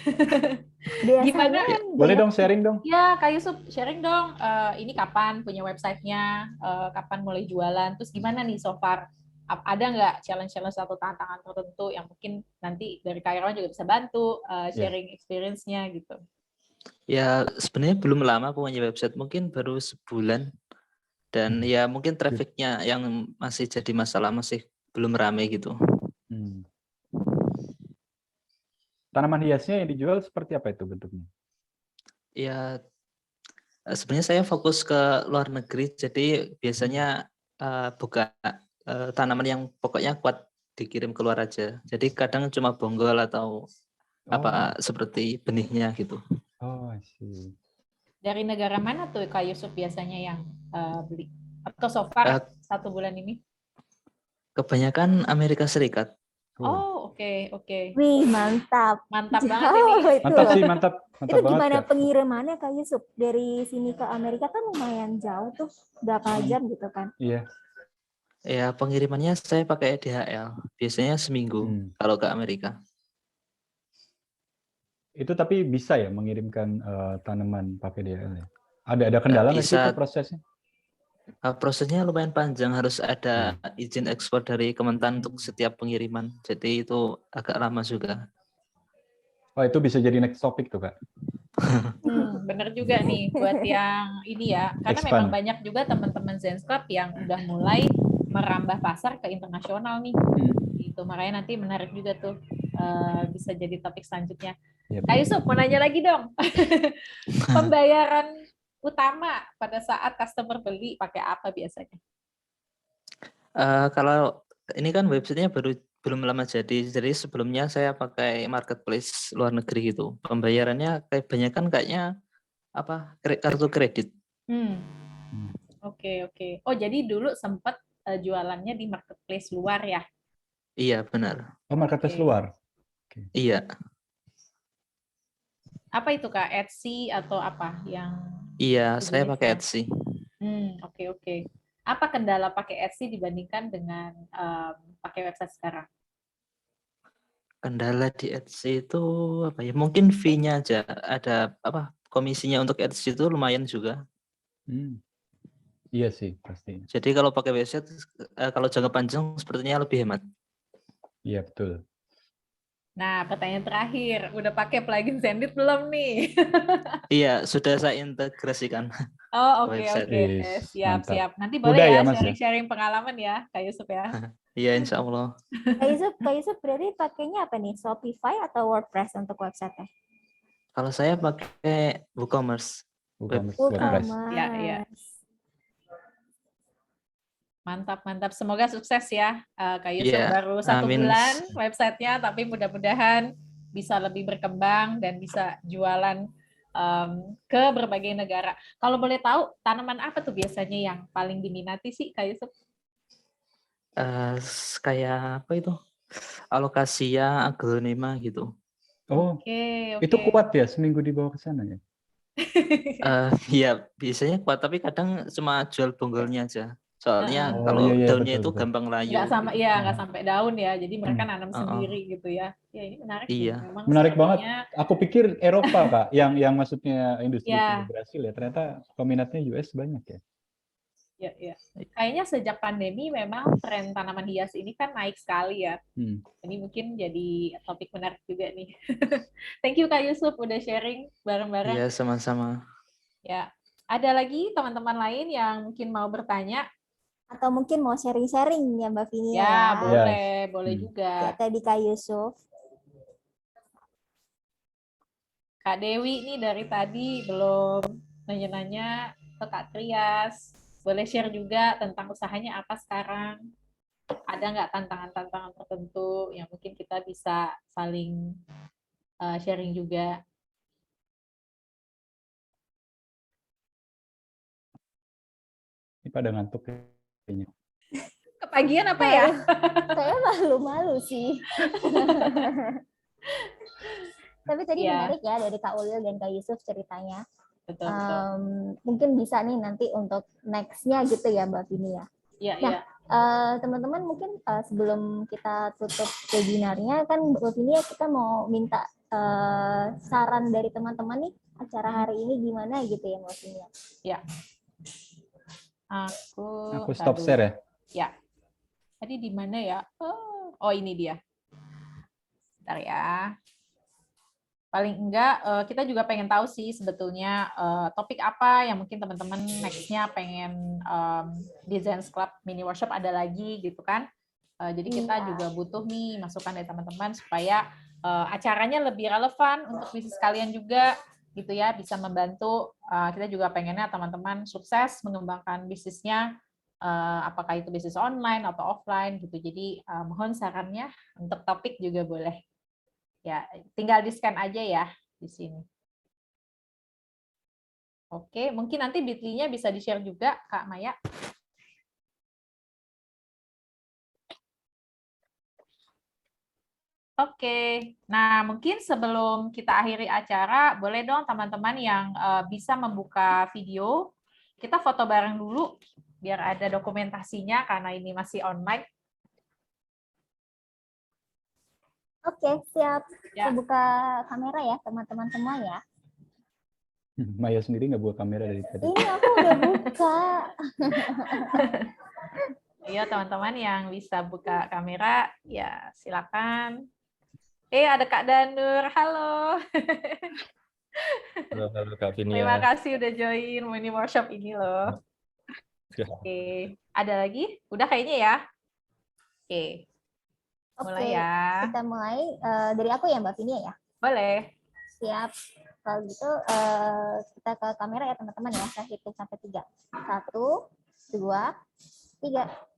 Speaker 4: Gimana?
Speaker 1: Boleh dong sharing dong.
Speaker 2: Ya, Kak Yusuf, sharing dong. Ini kapan punya websitenya? Kapan mulai jualan? Terus gimana nih so far? Ada nggak challenge-challenge atau tantangan tertentu yang mungkin nanti dari Kak Irawan juga bisa bantu sharing experience-nya gitu?
Speaker 5: Ya, sebenarnya belum lama aku punya website, mungkin baru sebulan. Dan ya mungkin traffic-nya yang masih jadi masalah, masih belum ramai gitu.
Speaker 1: Tanaman hiasnya yang dijual seperti apa itu bentuknya?
Speaker 5: Ya, sebenarnya saya fokus ke luar negeri, jadi biasanya buka tanaman yang pokoknya kuat dikirim keluar aja. Jadi kadang cuma bonggol atau apa seperti benihnya gitu.
Speaker 1: Oh, I see.
Speaker 2: Dari negara mana tuh Kak Yusuf biasanya yang beli? Atau so far 1 bulan ini?
Speaker 5: Kebanyakan Amerika Serikat.
Speaker 2: Oh, oke.
Speaker 4: Wih, mantap.
Speaker 2: Mantap banget
Speaker 4: Jauh
Speaker 2: ini.
Speaker 4: itu
Speaker 1: Mantap
Speaker 4: loh.
Speaker 1: sih, mantap
Speaker 4: Itu
Speaker 1: banget
Speaker 4: gimana
Speaker 1: Kak.
Speaker 4: pengirimannya Kak Yusuf? Dari sini ke Amerika kan lumayan jauh tuh, berapa jam gitu kan?
Speaker 1: Iya.
Speaker 5: Ya, pengirimannya saya pakai DHL. Biasanya seminggu kalau ke Amerika.
Speaker 1: Itu tapi bisa ya mengirimkan tanaman pakai DHL ya? Ada kendala nggak sih
Speaker 5: Bisa.
Speaker 1: Kak prosesnya?
Speaker 5: Prosesnya lumayan panjang, harus ada izin ekspor dari Kementan untuk setiap pengiriman. Jadi itu agak lama juga.
Speaker 1: Oh, itu bisa jadi next topic tuh Kak.
Speaker 2: Bener juga nih buat yang ini ya, karena memang banyak juga teman-teman Zen Club yang udah mulai merambah pasar ke internasional nih. Itu makanya nanti menarik juga tuh, bisa jadi topik selanjutnya. Kak Yusuf, mau nanya lagi dong. Pembayaran utama pada saat customer beli pakai apa biasanya?
Speaker 5: Kalau ini kan websitenya belum lama jadi sebelumnya saya pakai marketplace luar negeri gitu. Pembayarannya kebanyakan kayaknya kartu kredit.
Speaker 2: Oke. Oh, jadi dulu sempat jualannya di marketplace luar ya?
Speaker 5: Iya, benar.
Speaker 1: Oh, marketplace luar?
Speaker 5: Iya.
Speaker 2: Apa itu Kak? Etsy atau apa yang?
Speaker 5: Iya, saya pakai Etsy.
Speaker 2: Oke. Apa kendala pakai Etsy dibandingkan dengan pakai website sekarang?
Speaker 5: Kendala di Etsy itu apa ya? Mungkin fee-nya aja. Ada komisinya untuk Etsy itu lumayan juga.
Speaker 1: Iya sih, pasti.
Speaker 5: Jadi kalau pakai website, kalau jangka panjang sepertinya lebih hemat.
Speaker 1: Iya, betul.
Speaker 2: Nah, pertanyaan terakhir, udah pakai plugin Sendit belum nih?
Speaker 5: Iya, sudah saya integrasikan.
Speaker 2: Oh, oke. Siap. Nanti boleh
Speaker 1: Udah
Speaker 2: ya
Speaker 1: Mas,
Speaker 2: sharing-sharing pengalaman ya, Kak Yusuf ya.
Speaker 5: Iya, insya Allah.
Speaker 4: Kak Yusuf berarti pakainya apa nih? Shopify atau WordPress untuk website-nya?
Speaker 5: Kalau saya pakai WooCommerce.
Speaker 1: WordPress.
Speaker 2: Ya. Mantap. Semoga sukses ya, Kak Yusuf. Baru 1 bulan websitenya, tapi mudah-mudahan bisa lebih berkembang dan bisa jualan ke berbagai negara. Kalau boleh tahu, tanaman apa tuh biasanya yang paling diminati sih, Kak Yusuf?
Speaker 5: Kayak apa itu? Alocasia, aglonema gitu.
Speaker 1: Oh, itu kuat ya seminggu dibawa ke sana ya?
Speaker 5: Ya, biasanya kuat, tapi kadang cuma jual bonggolnya aja. Soalnya kalau daunnya itu gampang layu.
Speaker 2: Nggak sampai daun ya. Jadi mereka nanam sendiri gitu ya. Ya, ini menarik.
Speaker 5: Iya.
Speaker 2: Memang
Speaker 1: menarik banget. Aku pikir Eropa Kak, yang maksudnya industri berhasil ya. Ternyata peminatnya US banyak ya.
Speaker 2: Ya. Kayaknya sejak pandemi memang tren tanaman hias ini kan naik sekali ya. Ini mungkin jadi topik menarik juga nih. Thank you Kak Yusuf udah sharing bareng-bareng.
Speaker 5: Iya, sama-sama.
Speaker 2: Ya. Ada lagi teman-teman lain yang mungkin mau bertanya?
Speaker 4: Atau mungkin mau sharing-sharing ya Mbak Vini ya?
Speaker 2: Ya, boleh juga.
Speaker 4: Kayak tadi Kak Yusuf.
Speaker 2: Kak Dewi nih dari tadi belum nanya-nanya ke Kak Trias. Boleh share juga tentang usahanya apa sekarang? Ada nggak tantangan-tantangan tertentu yang mungkin kita bisa saling sharing juga?
Speaker 1: Ini pada ngantuk kayaknya.
Speaker 2: Kepagian apa ya?
Speaker 4: Saya malu-malu sih. Tapi tadi menarik ya dari Kak Ulil dan Kak Yusuf ceritanya.
Speaker 2: Betul.
Speaker 4: Mungkin bisa nih nanti untuk next-nya gitu ya Mbak Vini ya.
Speaker 2: Iya.
Speaker 4: Teman-teman mungkin sebelum kita tutup webinarnya kan Mbak Vini ya, kita mau minta saran dari teman-teman nih acara hari ini gimana gitu ya Mbak Vini ya.
Speaker 2: Ya. Aku
Speaker 1: stop share ya.
Speaker 2: Ya. Tadi di mana ya? Oh ini dia. Bentar ya. Paling enggak kita juga pengen tahu sih sebetulnya topik apa yang mungkin teman-teman next-nya pengen di Zen Club mini workshop ada lagi gitu kan. Jadi kita juga butuh nih masukan dari teman-teman supaya acaranya lebih relevan untuk bisnis kalian juga gitu ya, bisa membantu. Kita juga pengennya teman-teman sukses mengembangkan bisnisnya, apakah itu bisnis online atau offline gitu. Jadi mohon sarannya untuk topik juga boleh. Ya, tinggal di-scan aja ya di sini. Oke, mungkin nanti Bitly-nya bisa di-share juga, Kak Maya. Oke, nah mungkin sebelum kita akhiri acara, boleh dong teman-teman yang bisa membuka video, kita foto bareng dulu, biar ada dokumentasinya karena ini masih online.
Speaker 4: Oke, siap.
Speaker 2: Ya.
Speaker 4: Saya buka kamera ya, teman-teman semua ya.
Speaker 1: Maya sendiri nggak buka kamera dari tadi.
Speaker 4: Ini aku udah buka.
Speaker 2: Iya, teman-teman yang bisa buka kamera, ya silakan. Ada Kak Danur, halo.
Speaker 1: Halo Kak
Speaker 2: Terima
Speaker 1: Vinia.
Speaker 2: kasih udah join mini workshop ini loh. Oke, ada lagi? Udah kayaknya ya? Oke, mulai
Speaker 4: Oke,
Speaker 2: ya.
Speaker 4: kita mulai dari aku ya Mbak Vinia ya.
Speaker 2: Boleh.
Speaker 4: Siap. Kalau gitu kita ke kamera ya teman-teman ya. Saya hitung sampai 3. 1, 2, 3.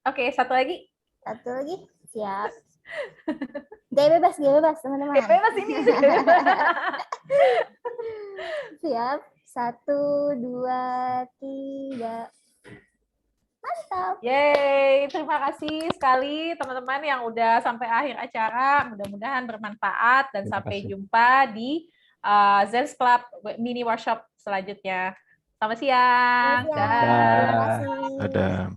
Speaker 2: Oke, satu lagi.
Speaker 4: Satu lagi. Siap. Gaya bebas teman-teman.
Speaker 2: Bebas ini.
Speaker 4: Siap. 1, 2, 3. Mantap.
Speaker 2: Yeay, terima kasih sekali teman-teman yang udah sampai akhir acara. Mudah-mudahan bermanfaat dan
Speaker 1: Terima
Speaker 2: sampai
Speaker 1: kasih.
Speaker 2: jumpa di Zens Club mini workshop selanjutnya. Selamat siang.
Speaker 4: Selamat siang. Terima kasih.
Speaker 3: Ada